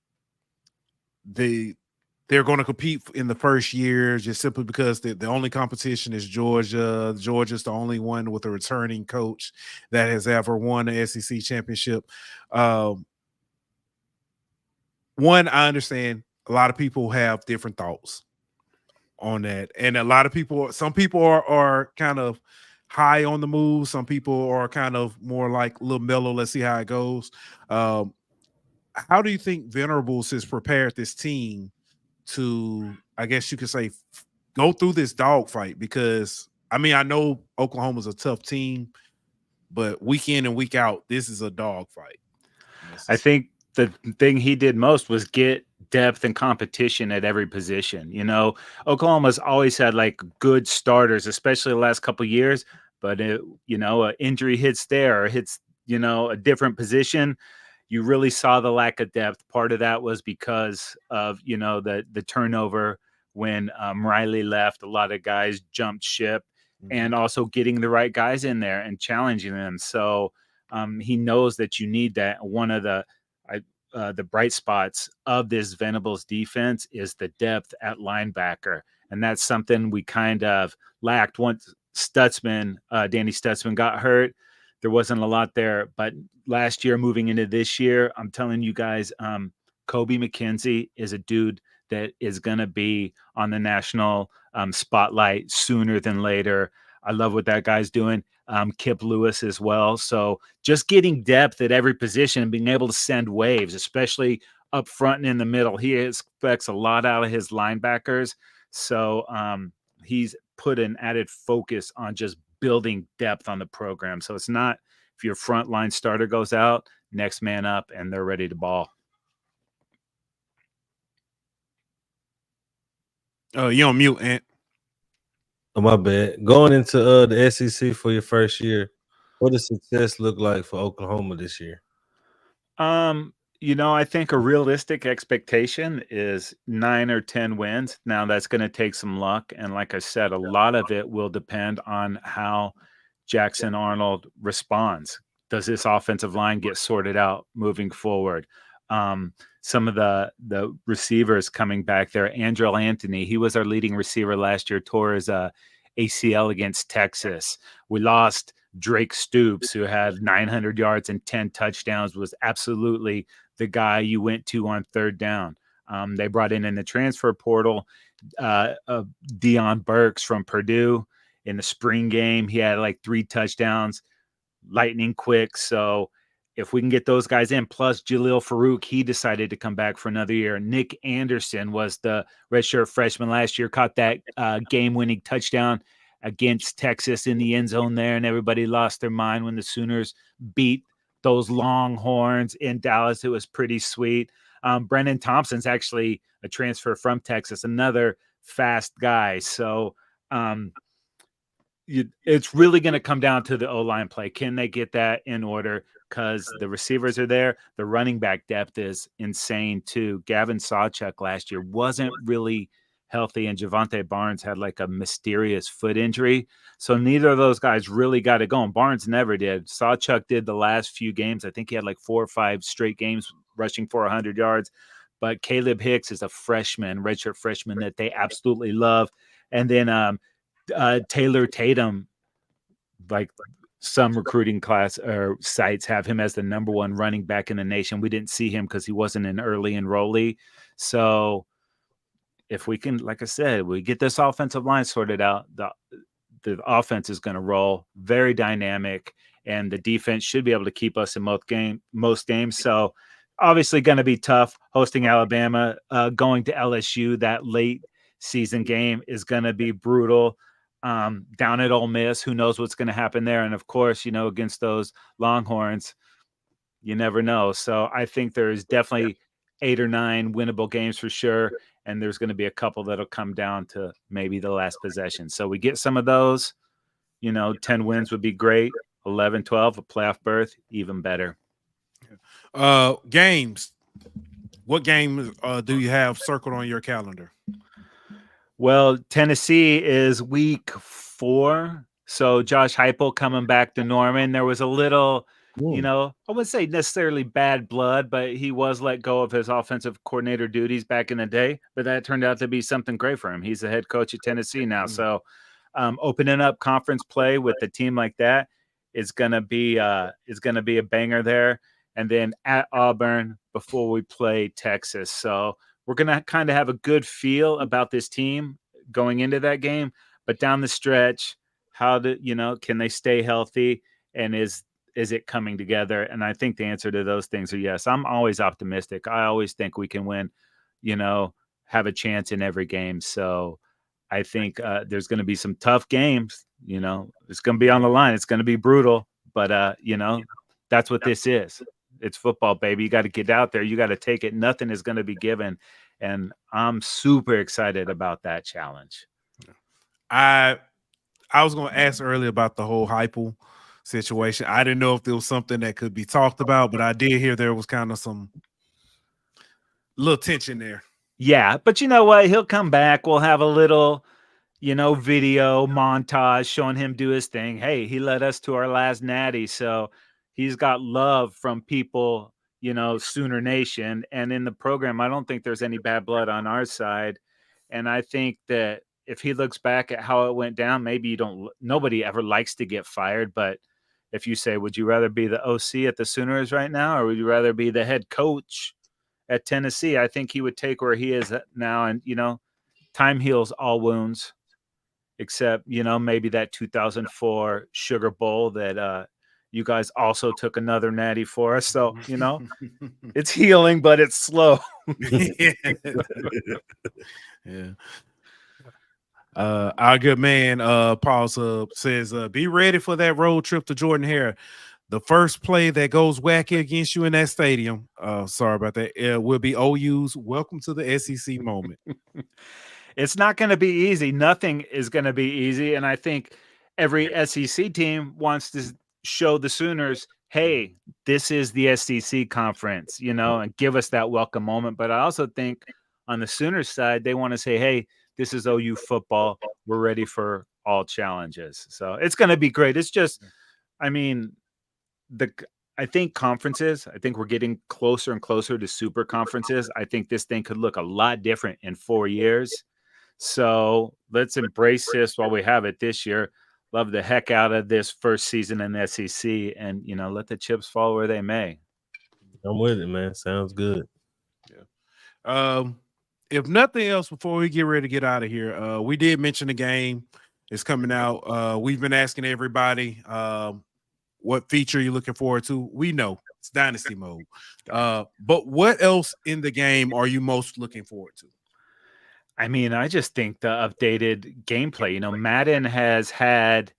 they're going to compete in the first year just simply because the only competition is Georgia. Georgia's the only one with a returning coach that has ever won the SEC championship. One, I understand a lot of people have different thoughts on that. And a lot of people, some people are kind of high on the move. Some people are kind of more like a little mellow. Let's see how it goes. How do you think Venables has prepared this team to, I guess you could say, go through this dogfight? Because, I know Oklahoma's a tough team, but week in and week out, this is a dogfight. I think the thing he did most was get depth and competition at every position. Oklahoma's always had like good starters, especially the last couple of years, but an injury hits there or hits, a different position. You really saw the lack of depth. Part of that was because of, the turnover when Riley left. A lot of guys jumped ship, and also getting the right guys in there and challenging them. So he knows that you need that. the bright spots of this Venables defense is the depth at linebacker. And that's something we kind of lacked once Danny Stutzman got hurt. There wasn't a lot there, but last year moving into this year, I'm telling you guys, Kobe McKenzie is a dude that is going to be on the national spotlight sooner than later. I love what that guy's doing. Kip Lewis as well. So just getting depth at every position and being able to send waves, especially up front and in the middle. He expects a lot out of his linebackers. So he's put an added focus on just building depth on the program. So it's not if your frontline starter goes out, next man up, and they're ready to ball. Oh, you on mute, Ant. Oh, my bad. Going into the SEC for your first year, what does success look like for Oklahoma this year? I think a realistic expectation is 9 or 10 wins. Now that's going to take some luck. And like I said, a lot of it will depend on how Jackson Arnold responds. Does this offensive line get sorted out moving forward? Some of the receivers coming back there, Andrel Anthony, he was our leading receiver last year, tore his ACL against Texas. We lost Drake Stoops, who had 900 yards and 10 touchdowns, was absolutely the guy you went to on third down. They brought in the transfer portal Deion Burks from Purdue in the spring game. He had like 3 touchdowns, lightning quick. So if we can get those guys in, plus Jaleel Farouk, he decided to come back for another year. Nick Anderson was the redshirt freshman last year, caught that game-winning touchdown against Texas in the end zone there, and everybody lost their mind when the Sooners beat those Longhorns in Dallas. It was pretty sweet. Brennan Thompson's actually a transfer from Texas, another fast guy. So it's really going to come down to the O-line play. Can they get that in order? Because the receivers are there. The running back depth is insane too. Gavin Sawchuk last year wasn't really healthy, and Javante Barnes had like a mysterious foot injury. So neither of those guys really got it going. Barnes never did. Sawchuk did the last few games. I think he had like 4 or 5 straight games rushing for 100 yards. But Caleb Hicks is a freshman, redshirt freshman that they absolutely love. And then Taylor Tatum, like some recruiting class or sites have him as the number 1 running back in the nation. We didn't see him because he wasn't an early enrollee. So if we can, like I said, we get this offensive line sorted out, the offense is going to roll. Very dynamic, and the defense should be able to keep us in most games. So obviously going to be tough hosting Alabama. Going to LSU, that late season game is going to be brutal. Down at Ole Miss, who knows what's going to happen there? And of course, against those Longhorns, you never know. So I think there's definitely 8 or 9 winnable games for sure. And there's going to be a couple that'll come down to maybe the last possession. So we get some of those, 10 wins would be great. 11, 12, a playoff berth, even better. Games. What game do you have circled on your calendar? Well, Tennessee is week 4. So Josh Heupel coming back to Norman. There was a little, I wouldn't say necessarily bad blood, but he was let go of his offensive coordinator duties back in the day. But that turned out to be something great for him. He's the head coach at Tennessee now. So opening up conference play with a team like that is gonna be a banger there. And then at Auburn before we play Texas. So we're gonna kind of have a good feel about this team going into that game. But down the stretch, can they stay healthy? And is it coming together? And I think the answer to those things are yes. I'm always optimistic. I always think we can win, have a chance in every game. So I think there's going to be some tough games. It's going to be on the line. It's going to be brutal. But, that's what this is. It's football, baby. You got to get out there. You got to take it. Nothing is going to be given. And I'm super excited about that challenge. I was going to ask earlier about the whole Heupel situation. I didn't know if there was something that could be talked about, but I did hear there was kind of some little tension there. Yeah, but you know what? He'll come back. We'll have a little, video montage showing him do his thing. Hey, he led us to our last natty, so he's got love from people, Sooner Nation. And in the program, I don't think there's any bad blood on our side. And I think that if he looks back at how it went down, maybe nobody ever likes to get fired. But if you say, would you rather be the OC at the Sooners right now, or would you rather be the head coach at Tennessee? I think he would take where he is now. And, time heals all wounds, except, maybe that 2004 Sugar Bowl that you guys also took another natty for us. So, it's healing, but it's slow. Yeah. Our good man, Paul Sub says, be ready for that road trip to Jordan-Hare. The first play that goes wacky against you in that stadium, sorry about that, will be OU's welcome to the SEC moment. It's not going to be easy. Nothing is going to be easy. And I think every SEC team wants to show the Sooners, hey, this is the SEC conference, and give us that welcome moment. But I also think on the Sooners side, they want to say, hey, this is OU football. We're ready for all challenges. So it's going to be great. It's just, I think conferences, I think we're getting closer and closer to super conferences. I think this thing could look a lot different in 4 years. So let's embrace this while we have it this year. Love the heck out of this first season in the SEC, and let the chips fall where they may. I'm with it, man. Sounds good. Yeah. If nothing else, before we get ready to get out of here, we did mention the game is coming out. We've been asking everybody what feature you're looking forward to. We know it's Dynasty mode. But what else in the game are you most looking forward to? I just think the updated gameplay. Madden has had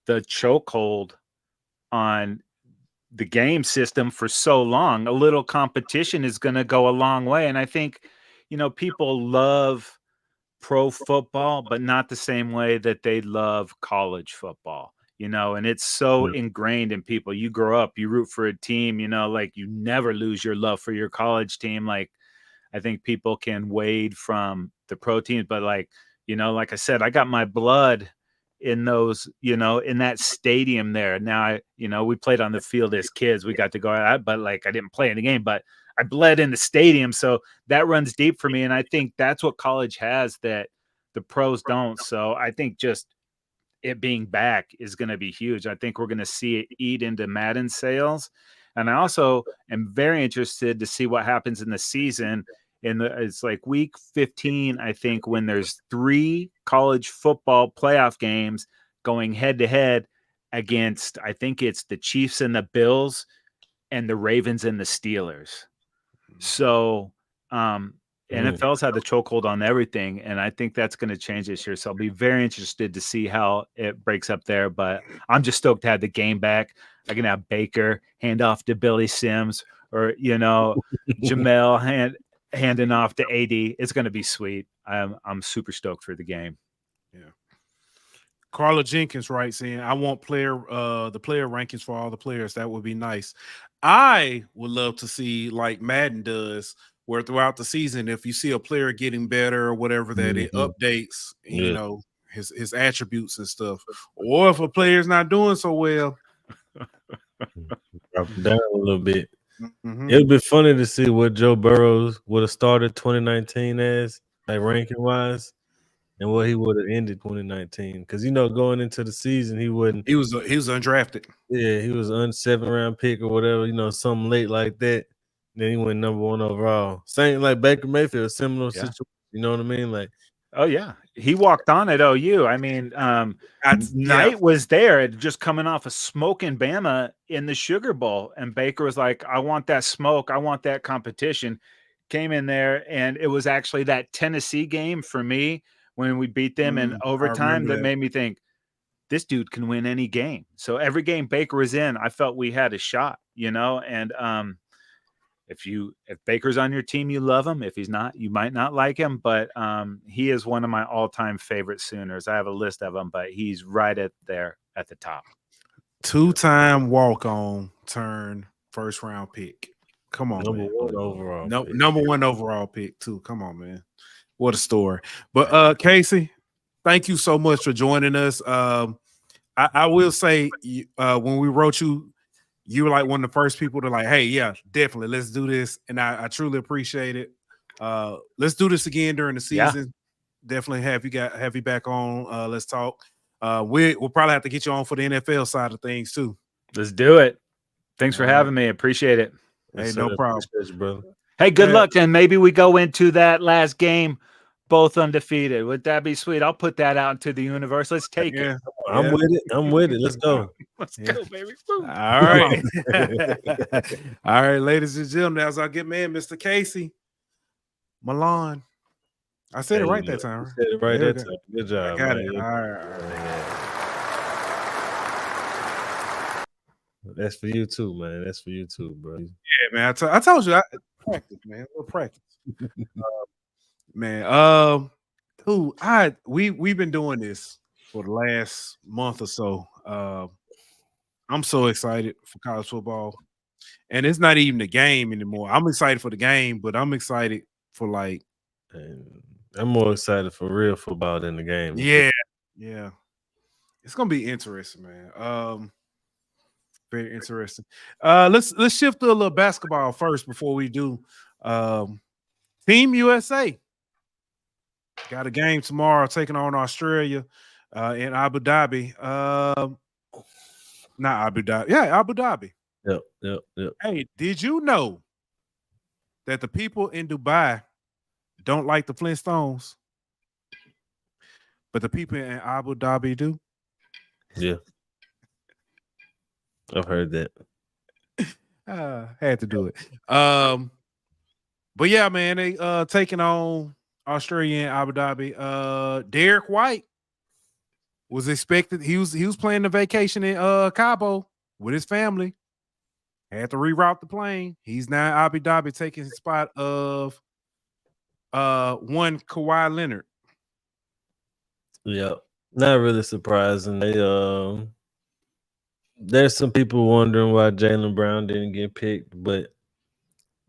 the chokehold on the game system for so long. A little competition is going to go a long way. And I think, people love pro football, but not the same way that they love college football, and it's so ingrained in people. You grow up, you root for a team, like you never lose your love for your college team. Like, I think people can wade from the pro teams, but like I said, I got my blood in those, in that stadium there. Now, we played on the field as kids. We got to go out, but like I didn't play in the game, but I bled in the stadium. So that runs deep for me. And I think that's what college has that the pros don't. So I think just it being back is going to be huge. I think we're going to see it eat into Madden sales. And I also am very interested to see what happens in the season. It's like week 15, I think, when there's 3 college football playoff games going head to head against, I think it's the Chiefs and the Bills and the Ravens and the Steelers. So NFL's had the chokehold on everything, and I think that's going to change this year. So I'll be very interested to see how it breaks up there. But I'm just stoked to have the game back. I can have Baker hand off to Billy Sims, or Jamel handing off to AD. It's going to be sweet. I'm super stoked for the game. Yeah. Carla Jenkins writes in, I want the player rankings for all the players. That would be nice. I would love to see, like Madden does, where throughout the season, if you see a player getting better or whatever, that it updates, his attributes and stuff. Or if a player's not doing so well, drop down a little bit. It would be funny to see what Joe Burrows would have started 2019 as, like ranking wise, and what he would have ended 2019. Because going into the season, he wasn't. He was undrafted. Yeah, he was an 7th round pick or whatever. Something late like that. Then he went number 1 overall. Same like Baker Mayfield, similar situation. You know what I mean? Like, oh yeah, he walked on at OU. Knight was there, just coming off a smoking Bama in the Sugar Bowl, and Baker was like, "I want that smoke. I want that competition." Came in there, and it was actually that Tennessee game for me when we beat them in overtime that made me think this dude can win any game. So every game Baker was in, I felt we had a shot, and if Baker's on your team, you love him. If he's not, you might not like him, but he is one of my all-time favorite Sooners. I have a list of them, but he's right at the top. 2-time walk-on turn first-round pick. Come on, number man. 1 overall. Number 1 overall pick, too. Come on, man. What a story. But, Casey, thank you so much for joining us. I will say, when we wrote you, you were like one of the first people to like, hey, yeah, definitely, let's do this, and I truly appreciate it. Let's do this again during the season. Definitely have you back on. Let's talk. We'll probably have to get you on for the NFL side of things too. Let's do it. Thanks for having me. Appreciate it. Hey, no problem, brother. Hey, good luck, and maybe we go into that last game both undefeated. Would that be sweet? I'll put that out into the universe. Let's take it. I'm with it. I'm with it. Let's go. Let's go, baby. Woo. All right. All right, ladies and gentlemen, as I get man, Mr. Casey Mallon. I said it right that time. Right? Said it right that time. Good job. I got man. it. All right. That's for you too, man. That's for you too, bro. Yeah, man. I told you, practice, man. We'll practice. Man, we've been doing this for the last month or so. I'm so excited for college football, and it's not even the game anymore. I'm excited for the game, but I'm excited for like. And I'm more excited for real football than the game. Yeah. It's gonna be interesting, man. Very interesting. Let's shift to a little basketball first before we do. Team USA got a game tomorrow taking on Australia in Abu Dhabi. Not Abu Dhabi. Yeah, Abu Dhabi. Yep. Hey, did you know that the people in Dubai don't like the Flintstones, but the people in Abu Dhabi do? Yeah. I've heard that. Had to do it. But yeah, man, they taking on Australia and Abu Dhabi. Derek White was expected. He was planning a vacation in Cabo with his family. Had to reroute the plane. He's now in Abu Dhabi taking the spot of one Kawhi Leonard. Yeah. Not really surprising. There's some people wondering why Jaylen Brown didn't get picked, but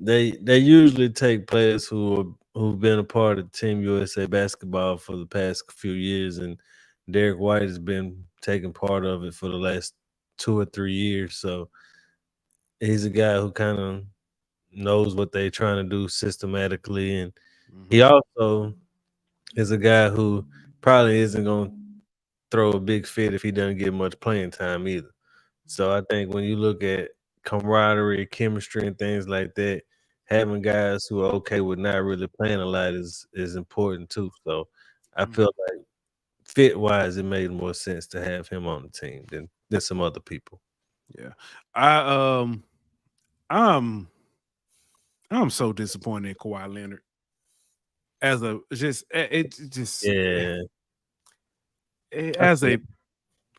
they usually take players who've been a part of Team USA basketball for the past few years, and Derek White has been taking part of it for the last 2 or 3 years. So he's a guy who kind of knows what they're trying to do systematically, and he also is a guy who probably isn't going to throw a big fit if he doesn't get much playing time either. So I think when you look at camaraderie, chemistry, and things like that, having guys who are okay with not really playing a lot is important too. So I feel like fit-wise, it made more sense to have him on the team than some other people. Yeah, I'm so disappointed in Kawhi Leonard as a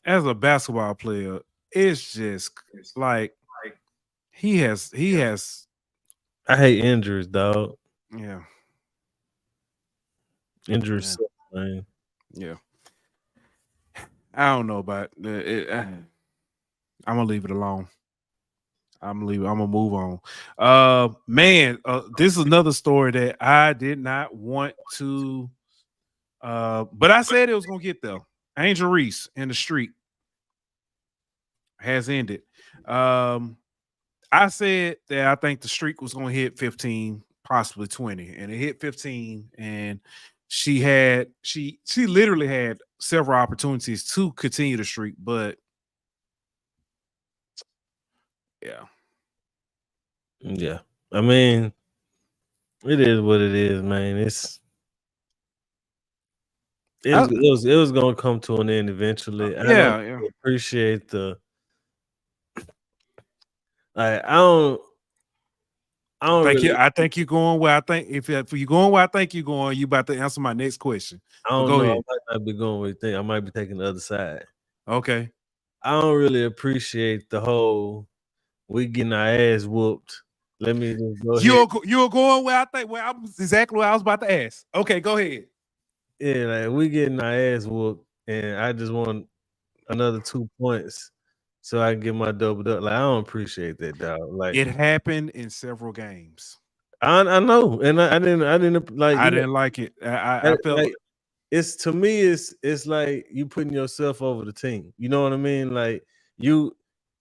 as a basketball player. It's just like he has. I hate injuries, dog. Yeah, injuries, man. Yeah, I don't know about it. I'm gonna leave it alone. I'm gonna move on. Man, this is another story that I did not want to, but I said it was gonna get there. Angel Reese in the street has ended. I said that I think the streak was going to hit 15, possibly 20, and it hit 15. And she literally had several opportunities to continue the streak, but yeah. I mean, it is what it is, man. It was going to come to an end eventually. I don't appreciate the. I don't I think you're going where I think if you're going where I think you're going, you about to answer my next question. I don't know. Ahead. I might not be going where you think. I might be taking the other side. Okay. I don't really appreciate the whole we getting our ass whooped. Let me just go ahead. You're going where I think exactly what I was about to ask. Okay, go ahead. Yeah, like we getting our ass whooped, and I just want another 2 points. So I can get my double up. Like I don't appreciate that, dog. Like it happened in several games. I know, and I didn't like. I didn't like it. I felt like it's to me. It's like you putting yourself over the team. You know what I mean? Like you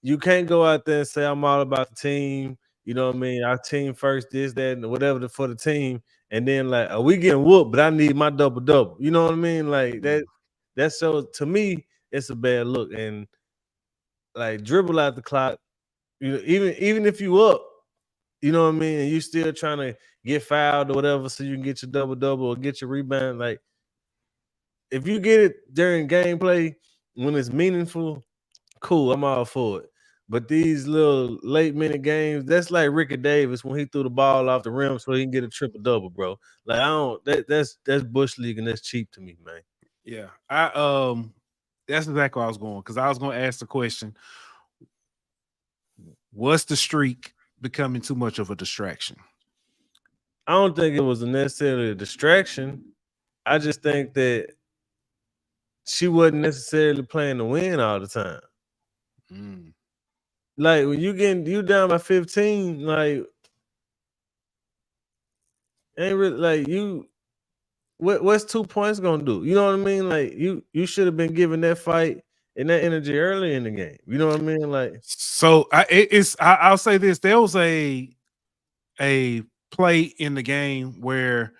you can't go out there and say I'm all about the team. You know what I mean? Our team first, this, that, and whatever for the team, and then like, are we getting whooped? But I need my double. You know what I mean? Like that. That's so to me, it's a bad look. And like dribble out the clock. You know, even if you up, you know what I mean, and you still trying to get fouled or whatever, so you can get your double or get your rebound. Like if you get it during gameplay when it's meaningful, cool, I'm all for it. But these little late minute games, that's like Ricky Davis when he threw the ball off the rim so he can get a triple double, bro. Like I don't that's Bush League and that's cheap to me, man. Yeah, that's exactly where I was going, because I was going to ask the question: what's the streak becoming too much of a distraction? I don't think it was necessarily a distraction. I just think that she wasn't necessarily playing to win all the time. Like when you down by 15, like ain't really like you. What's 2 points gonna do? You know what I mean? Like you should have been giving that fight and that energy early in the game. You know what I mean? Like so, I'll say this: there was a play in the game where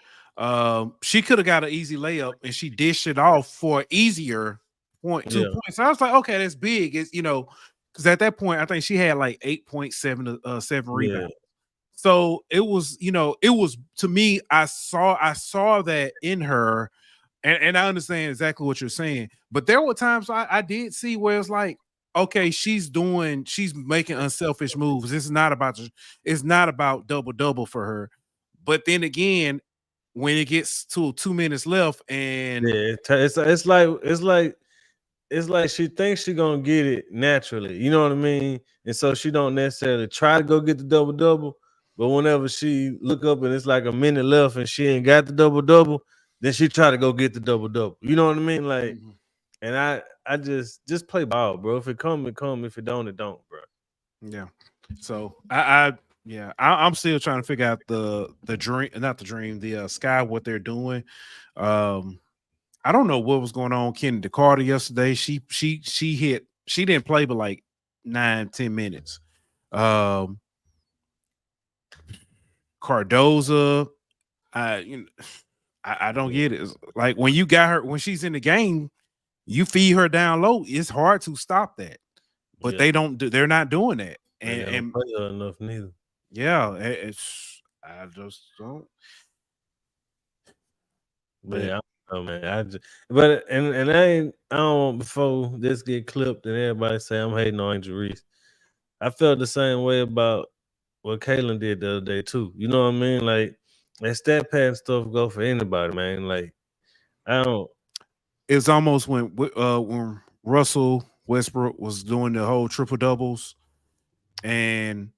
she could have got an easy layup and she dished it off for an easier point, 2 points. So I was like, okay, that's big. It's, you know, because at that point I think she had like 8.7 7 rebounds. So it was, you know, it was, to me, I saw that in her, and I understand exactly what you're saying. But there were times I did see where it's like, okay, she's making unselfish moves. It's not about double for her. But then again, when it gets to 2 minutes left, and it's like she thinks she's gonna get it naturally. You know what I mean? And so she don't necessarily try to go get the double. But whenever she look up and it's like a minute left and she ain't got the double, then she try to go get the double. You know what I mean? Like, and I just play ball, bro. If it come, it come. If it don't, it don't, bro. Yeah. So I'm still trying to figure out the dream, not the dream, the Sky, what they're doing. I don't know what was going on. Kennedy Carter yesterday, she didn't play but like 9-10 minutes. Cardoza, I don't get it. It's like when you got her, when she's in the game, you feed her down low. It's hard to stop that, but they're not doing that. And play her enough neither. Yeah, I just don't. But yeah, I don't know, man. I don't want before this get clipped and everybody say I'm hating on Angel Reese. I felt the same way about what Kaylin did the other day too. You know what I mean? Like that stat pad stuff go for anybody, man. Like I don't. It's almost when Russell Westbrook was doing the whole triple doubles, and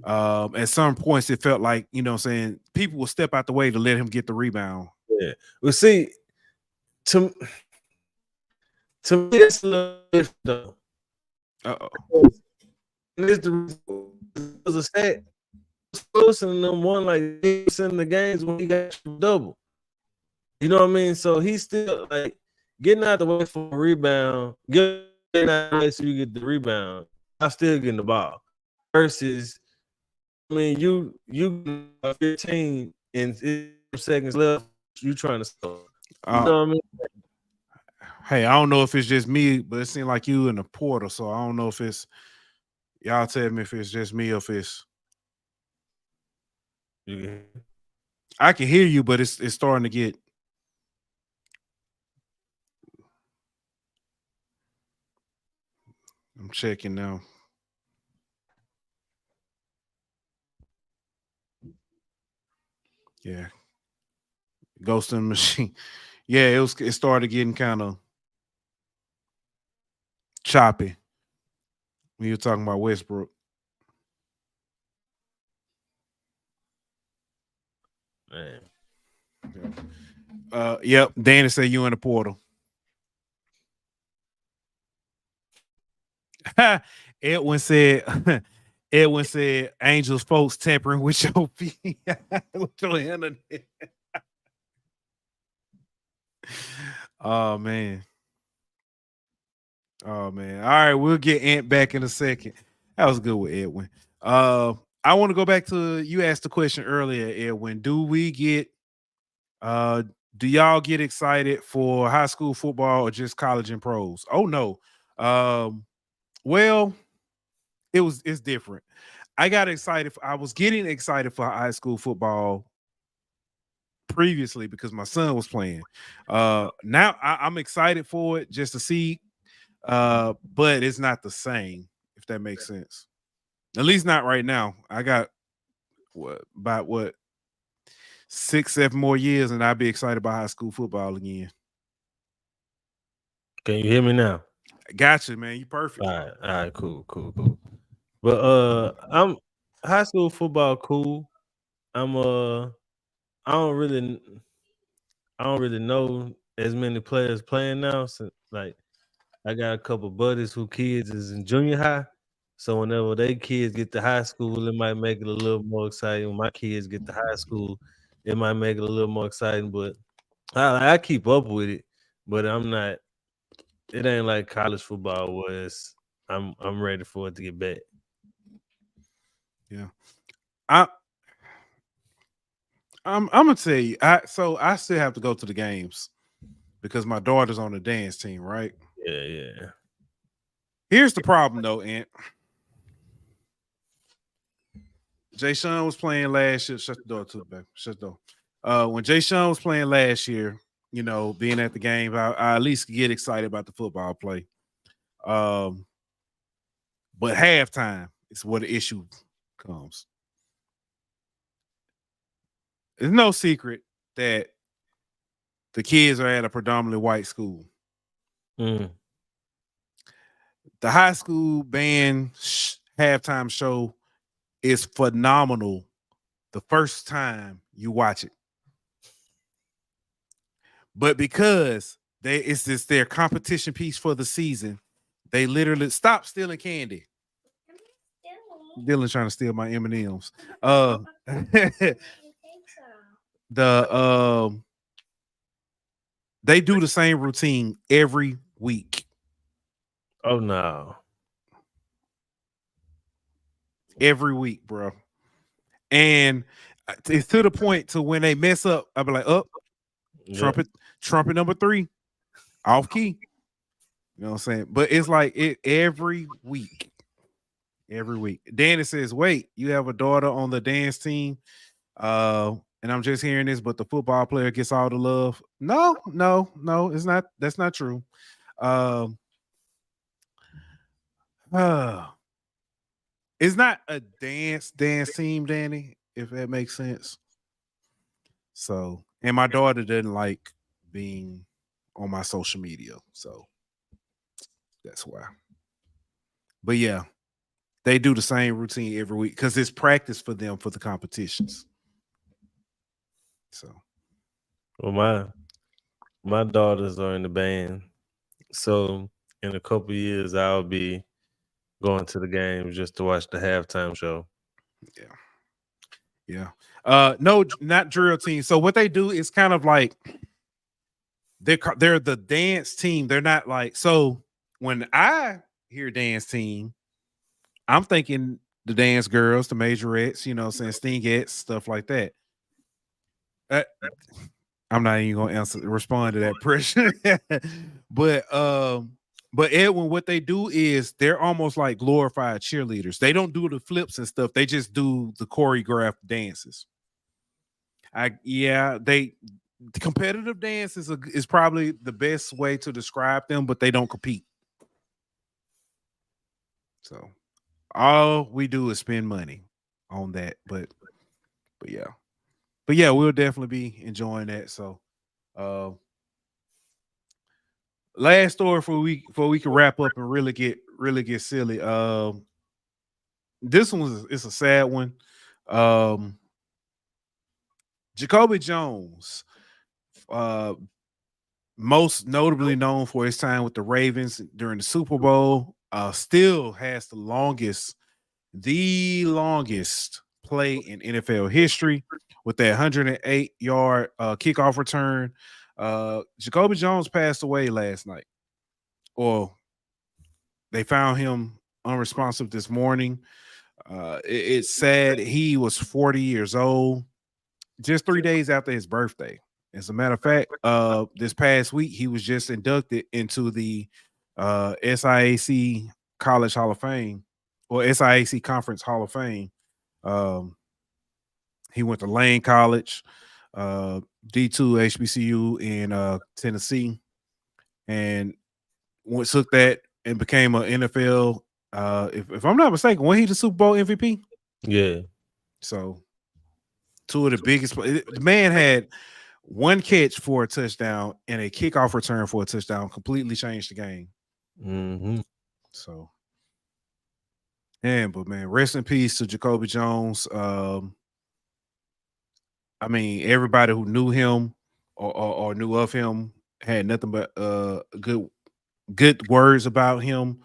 at some points it felt like, you know what I'm saying, people will step out the way to let him get the rebound. Yeah. Well, see, to me, it's a little different though. It's a stat. Wilson and them won like 8% of the games when he got double. You know what I mean? So he's still like getting out the way for a rebound, getting out the way so you get the rebound. I'm still getting the ball. Versus, I mean, you 15 and seconds left, you trying to score. You know what I mean? Hey, I don't know if it's just me, but it seemed like you in the portal, so I don't know if it's, y'all tell me if it's just me or if it's. I can hear you, but it's starting to get. I'm checking now. Yeah. Ghost in the Machine. Yeah, it started getting kind of choppy when you're talking about Westbrook. Man. Yep. Danny said you in the portal. Edwin said Angels folks tampering with your feet. With your internet. Oh man. All right, we'll get Ant back in a second. That was good with Edwin. I want to go back to you asked the question earlier, Edwin. Do y'all get excited for high school football or just college and pros? Oh no. Well, it's different. I got excited. I was getting excited for high school football previously because my son was playing. Now I'm excited for it just to see, but it's not the same, if that makes sense. At least not right now. I got about 6-7 more years, and I'll be excited about high school football again. Can you hear me now? Gotcha, man. You perfect. All right, cool. But I'm high school football cool. I'm I don't really know as many players playing now. So like I got a couple buddies who kids is in junior high. So whenever they kids get to high school, it might make it a little more exciting. When my kids get to high school, it might make it a little more exciting. But I keep up with it, but I'm not. It ain't like college football was. I'm ready for it to get back. Yeah, I'm gonna tell you. I still have to go to the games because my daughter's on the dance team, right? Yeah. Here's the problem, though, Ant. Jay Sean was playing last year. Shut the door to it, baby. Shut the door. When Jay Sean was playing last year, being at the game, I at least get excited about the football play. But halftime is where the issue comes. It's no secret that the kids are at a predominantly white school. Mm. The high school band halftime show is phenomenal the first time you watch it. But because it's just their competition piece for the season, they literally stop stealing candy. Dylan's trying to steal my M&Ms. They do the same routine every week. Oh no. Every week, bro. And it's to the point to when they mess up, I'll be like, trumpet number 3, off key. You know what I'm saying? But it's like it every week. Every week. Danny says, wait, you have a daughter on the dance team. And I'm just hearing this, but the football player gets all the love. No, it's not. That's not true. It's not a dance team, Danny, if that makes sense. So, and my daughter didn't like being on my social media, so that's why. But yeah, they do the same routine every week because it's practice for them for the competitions. So, well, my daughters are in the band, so in a couple years I'll be going to the games just to watch the halftime show. Yeah. No, not drill team. So what they do is kind of like they're the dance team. They're not like, so when I hear dance team, I'm thinking the dance girls, the majorettes, stingettes, stuff like that. I'm not even gonna respond to that pressure. But Edwin, what they do is they're almost like glorified cheerleaders. They don't do the flips and stuff. They just do the choreographed dances. The competitive dance is probably the best way to describe them, but they don't compete. So all we do is spend money on that. But yeah, we'll definitely be enjoying that. So last story before we can wrap up and really get silly. This one is a sad one. Jacoby Jones, most notably known for his time with the Ravens during the Super Bowl, still has the longest play in NFL history with that 108-yard kickoff return. Jacoby Jones passed away last night, or they found him unresponsive this morning. It's sad. He was 40 years old, just 3 days after his birthday. As a matter of fact, this past week he was just inducted into the SIAC College Hall of Fame or SIAC Conference Hall of Fame. He went to Lane College, D2 HBCU in Tennessee, and took that and became an NFL. If I'm not mistaken, wasn't he the Super Bowl MVP? Yeah. So two of the biggest. The man had one catch for a touchdown and a kickoff return for a touchdown. Completely changed the game. Mm-hmm. So, but man, rest in peace to Jacoby Jones. I mean, everybody who knew him or knew of him had nothing but good words about him.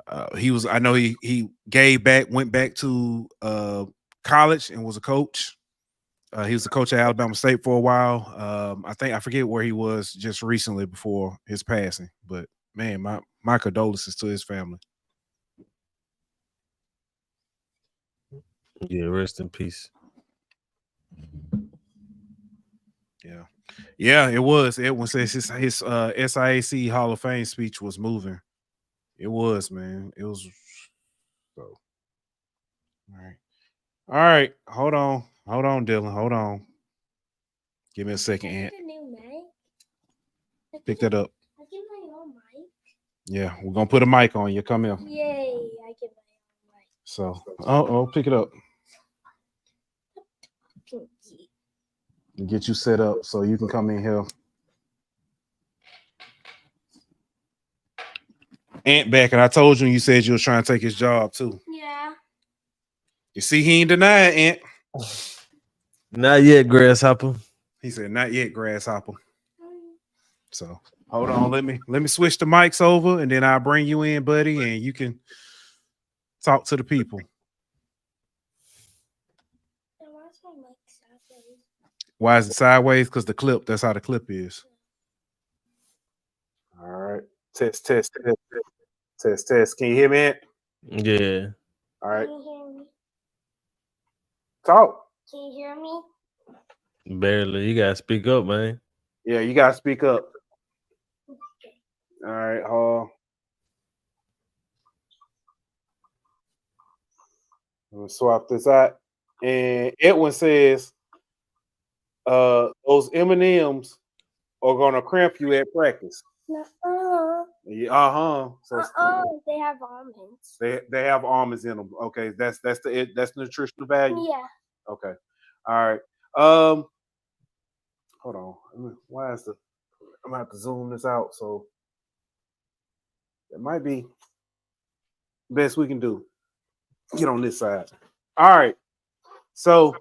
I know he gave back, went back to college and was a coach. He was the coach at Alabama State for a while. I forget where he was just recently before his passing. But man, my condolences to his family. Yeah, rest in peace. Yeah, it was. Edwin says his SIAC Hall of Fame speech was moving. It was, man. It was. So, all right. Hold on, Dylan. Hold on. Give me a second, Ant. Pick that up. I get my own mic. Yeah, we're gonna put a mic on you. Come here. Yay! I get my own mic. So, pick it up. Get you set up so you can come in here. Ant back, and I told you, and you said you was trying to take his job too. Yeah. You see, he ain't denying, Ant. Not yet, Grasshopper. He said, "Not yet, Grasshopper." So hold on, let me switch the mics over, and then I'll bring you in, buddy, and you can talk to the people. Why is it sideways? Because the clip, that's how the clip is. All right. Test. Can you hear me, Ant? Yeah. All right. Can you hear me? Talk. Can you hear me? Barely. You gotta speak up, man. Yeah, you gotta speak up. All right. We'll swap this out. And Edwin says, those M&Ms are gonna cramp you at practice. Uh-uh. So They have almonds. they have almonds in them. Okay, that's the nutritional value. Yeah. Okay. All right. Hold on. I'm gonna have to zoom this out. So it might be best we can do. Get on this side. All right. So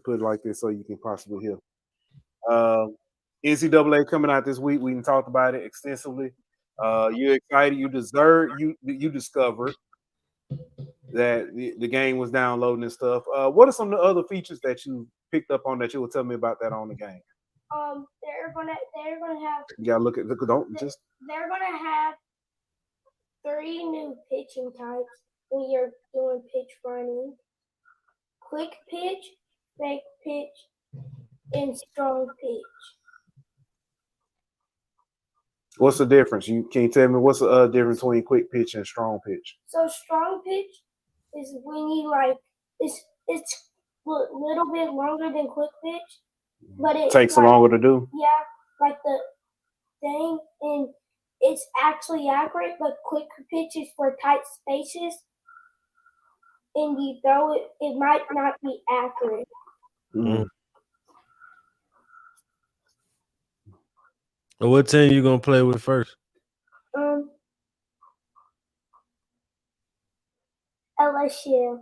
put it like this so you can possibly hear. NCAA coming out this week. We talked about it extensively. You're excited. You discovered that the game was downloading and stuff. What are some of the other features that you picked up on that you will tell me about that on the game? They're gonna have. You gotta look. Don't just. They're gonna have 3 new pitching types when you're doing pitch running: quick pitch, fake pitch, and strong pitch. What's the difference? Can you tell me what's the difference between quick pitch and strong pitch? So strong pitch is when you it's a little bit longer than quick pitch, but it takes longer to do. Yeah, like the thing, and it's actually accurate. But quick pitch is for tight spaces, and you throw it. It might not be accurate. Mm-hmm. What team you gonna play with first? LSU.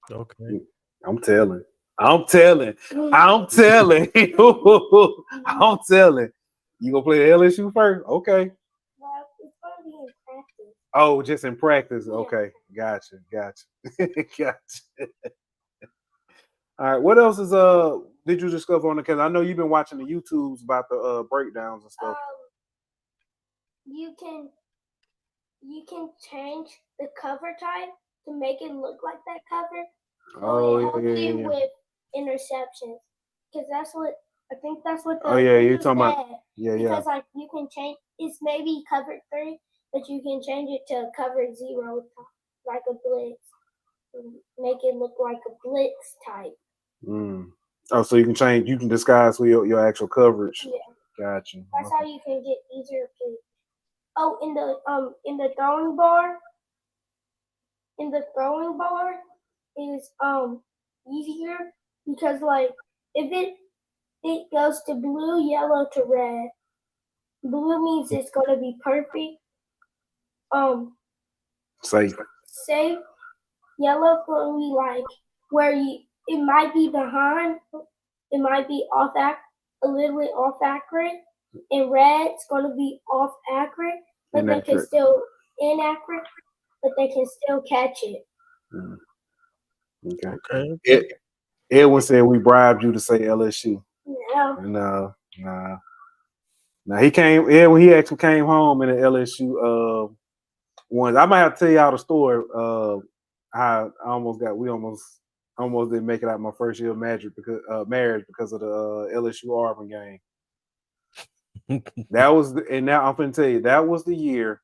Okay. I'm telling. I'm telling. You gonna play the LSU first? Okay. Well, it's gonna be in practice. Oh, just in practice. Yeah. Okay. Gotcha. All right. What else did you discover on the? Because I know you've been watching the YouTubes about the breakdowns and stuff. You can you can change the cover type to make it look like that cover. Oh, it helps yeah. you with interceptions because that's what I think. That's what the Oh, yeah, you're review talking about. said. Yeah, Because like you can change. It's maybe cover 3, but you can change it to cover 0, like a blitz. Make it look like a blitz type. Oh, so you can change. You can disguise with your actual coverage. Yeah. Gotcha. That's how you can get easier picks. Oh, in the throwing bar. In the throwing bar is easier because like if it goes to blue, yellow to red. Blue means it's gonna be perfect. Safe. Safe. Yellow gonna be like where it might be behind, it might be a little bit off accurate, and red's gonna be off accurate, but they can still inaccurate, but they can still catch it. Okay. Edwin said we bribed you to say LSU. No. Nah. Now Edwin, he actually came home in an LSU once. I might have to tell y'all the story how we almost didn't make it out my first year of marriage because of the LSU Auburn game. Now I'm gonna tell you that was the year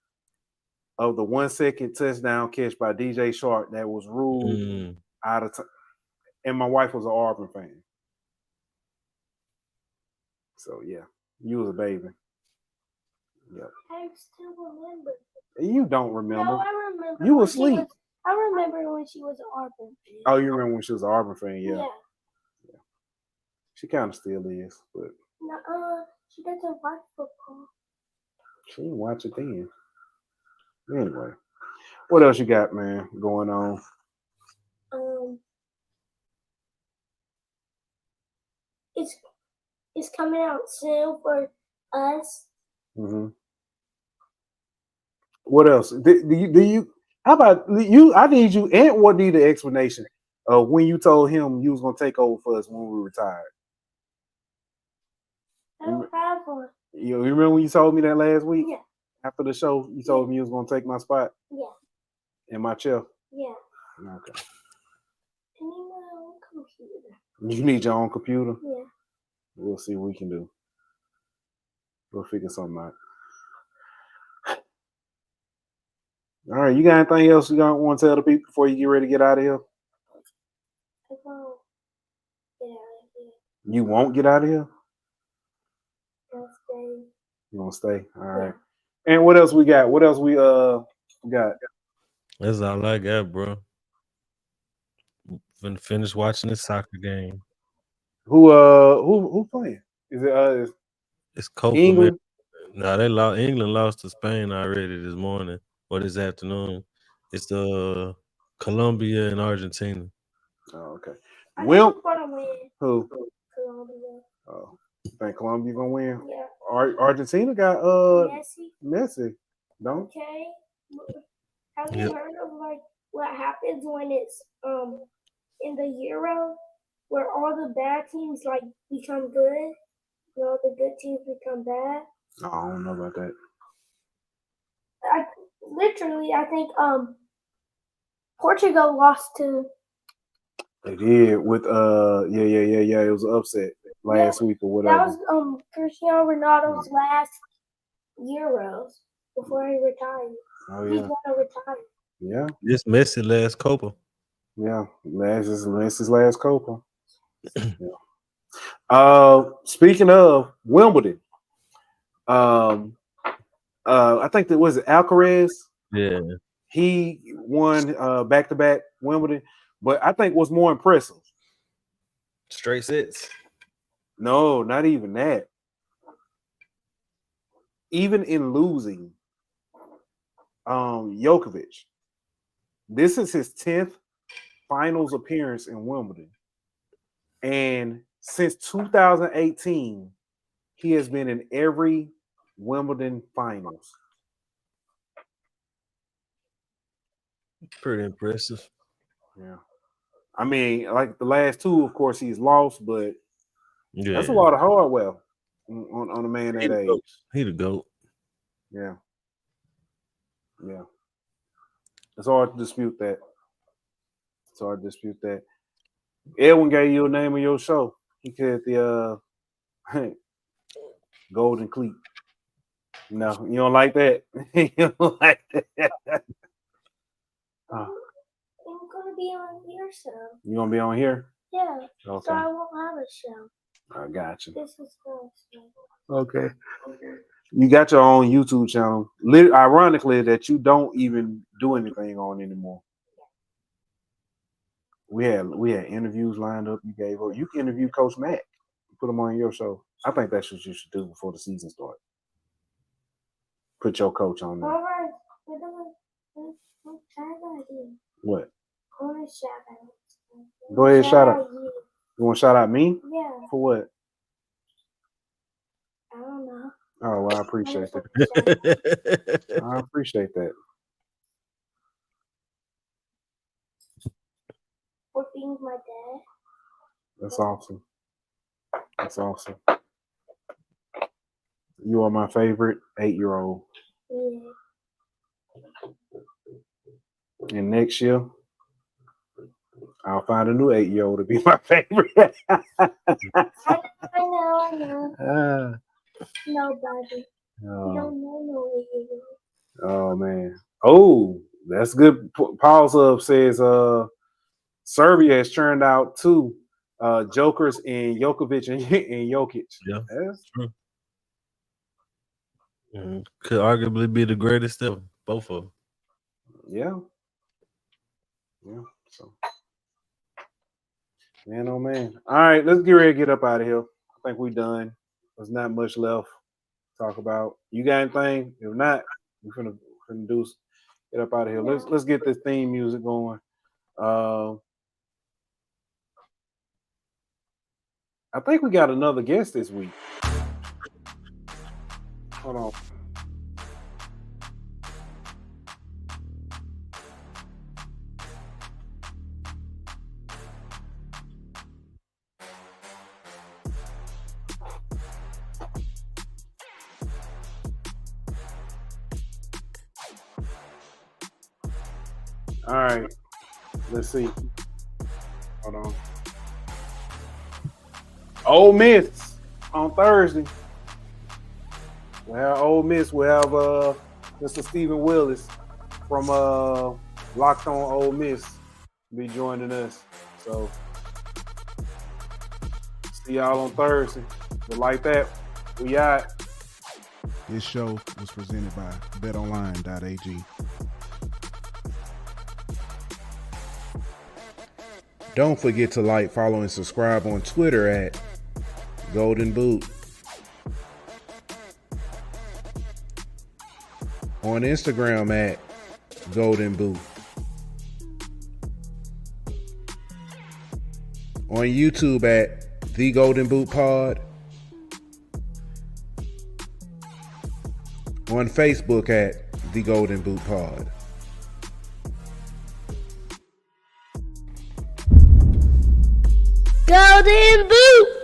of the 1-second touchdown catch by DJ Shark that was ruled out of time. And my wife was an Auburn fan. So yeah, you was a baby. Yep. I still remember. You don't remember. No, I remember. You were asleep. I remember when she was an Auburn fan. Oh, you remember when she was an Auburn fan? Yeah. Yeah. She kind of still is, but she doesn't watch football. She didn't watch it then. Anyway, what else you got, man, going on? It's coming out soon for us. Mm-hmm. What else? Do you? How about you? I need you. And what need the explanation of when you told him you was gonna take over for us when we retired? I don't have one. You remember when you told me that last week? Yeah. After the show, you told me you was gonna take my spot. Yeah. In my chair. Yeah. Okay. I need my own computer. You need your own computer? Yeah. We'll see what we can do. We'll figure something out. All right, you got anything else you want to tell the people before you get ready to get out of here? I won't get out of here. You won't get out of here? I'll stay. You gonna stay? All right. And what else we got? What else we got? That's all I got, bro. Finna finish watching the soccer game. Who playing? Is it It's Copa England? No, England lost to Spain already this morning or this afternoon. It's the Colombia and Argentina. Oh, okay. Well, gonna win. Who? Colombia. Oh, you think Colombia gonna win? Yeah. Argentina got Messi. Don't. Okay. Have you heard of like what happens when it's in the Euro where all the bad teams like become good, and all the good teams become bad? Oh, I don't know about that. I think Portugal lost to. They did with yeah. It was an upset last week or whatever. That was Cristiano Ronaldo's last Euros before he retired. Oh yeah. He's gonna retire. Yeah. This Messi last Copa. Yeah, Messi's last Copa. Yeah. Speaking of Wimbledon, I think that was Alcaraz. Yeah. He won back-to-back Wimbledon, but I think what's more impressive. Straight sets. No, not even that. Even in losing, Djokovic, this is his 10th finals appearance in Wimbledon. And since 2018, he has been in every Wimbledon finals. Pretty impressive. Yeah. I mean, like the last two, of course, he's lost, but that's a Yeah. lot of hardware on a man that age. He the GOAT. Yeah. Yeah. It's hard to dispute that. Edwin gave you a name of your show. He said the Golden Cleat. No, you don't like that. You don't like that. I'm gonna be on your show. You gonna be on here? Yeah. Okay. So I won't have a show. I got you. This is first. Okay. You got your own YouTube channel. Ironically, that you don't even do anything on anymore. We had interviews lined up. You gave up. You can interview Coach Mack. Put him on your show. I think that's what you should do before the season starts. Put your coach on there. All right. What? I want to shout out. Go ahead, shout out. You. You want to shout out me? Yeah. For what? I don't know. Oh, well, I appreciate that. I appreciate that. For being my dad. That's awesome. That's awesome. You are my favorite 8-year-old. Yeah. And next year, I'll find a new 8-year-old to be my favorite. I know. Nobody. You don't know no 8-year-old. Oh man. Oh, that's good. Paul's up says Serbia has turned out 2 jokers in Jokovic and Jokic. Yeah, that's true. Could arguably be the greatest ever, both of them. Yeah. So, man, oh man. All right, let's get ready to get up out of here. I think we're done. There's not much left to talk about. You got anything? If not, we're gonna get up out of here. Let's get this theme music going. I think we got another guest this week. Hold on. All right. Let's see. Hold on. Ole Miss on Thursday. We'll have Ole Miss. We'll have Mr. Stephen Willis from Locked On Ole Miss be joining us. So see y'all on Thursday. But like that, we out. This show was presented by betonline.ag. Don't forget to like, follow, and subscribe on Twitter at Golden Boot. On Instagram at Golden Boot. On YouTube at The Golden Boot Pod. On Facebook at The Golden Boot Pod. Golden Boot!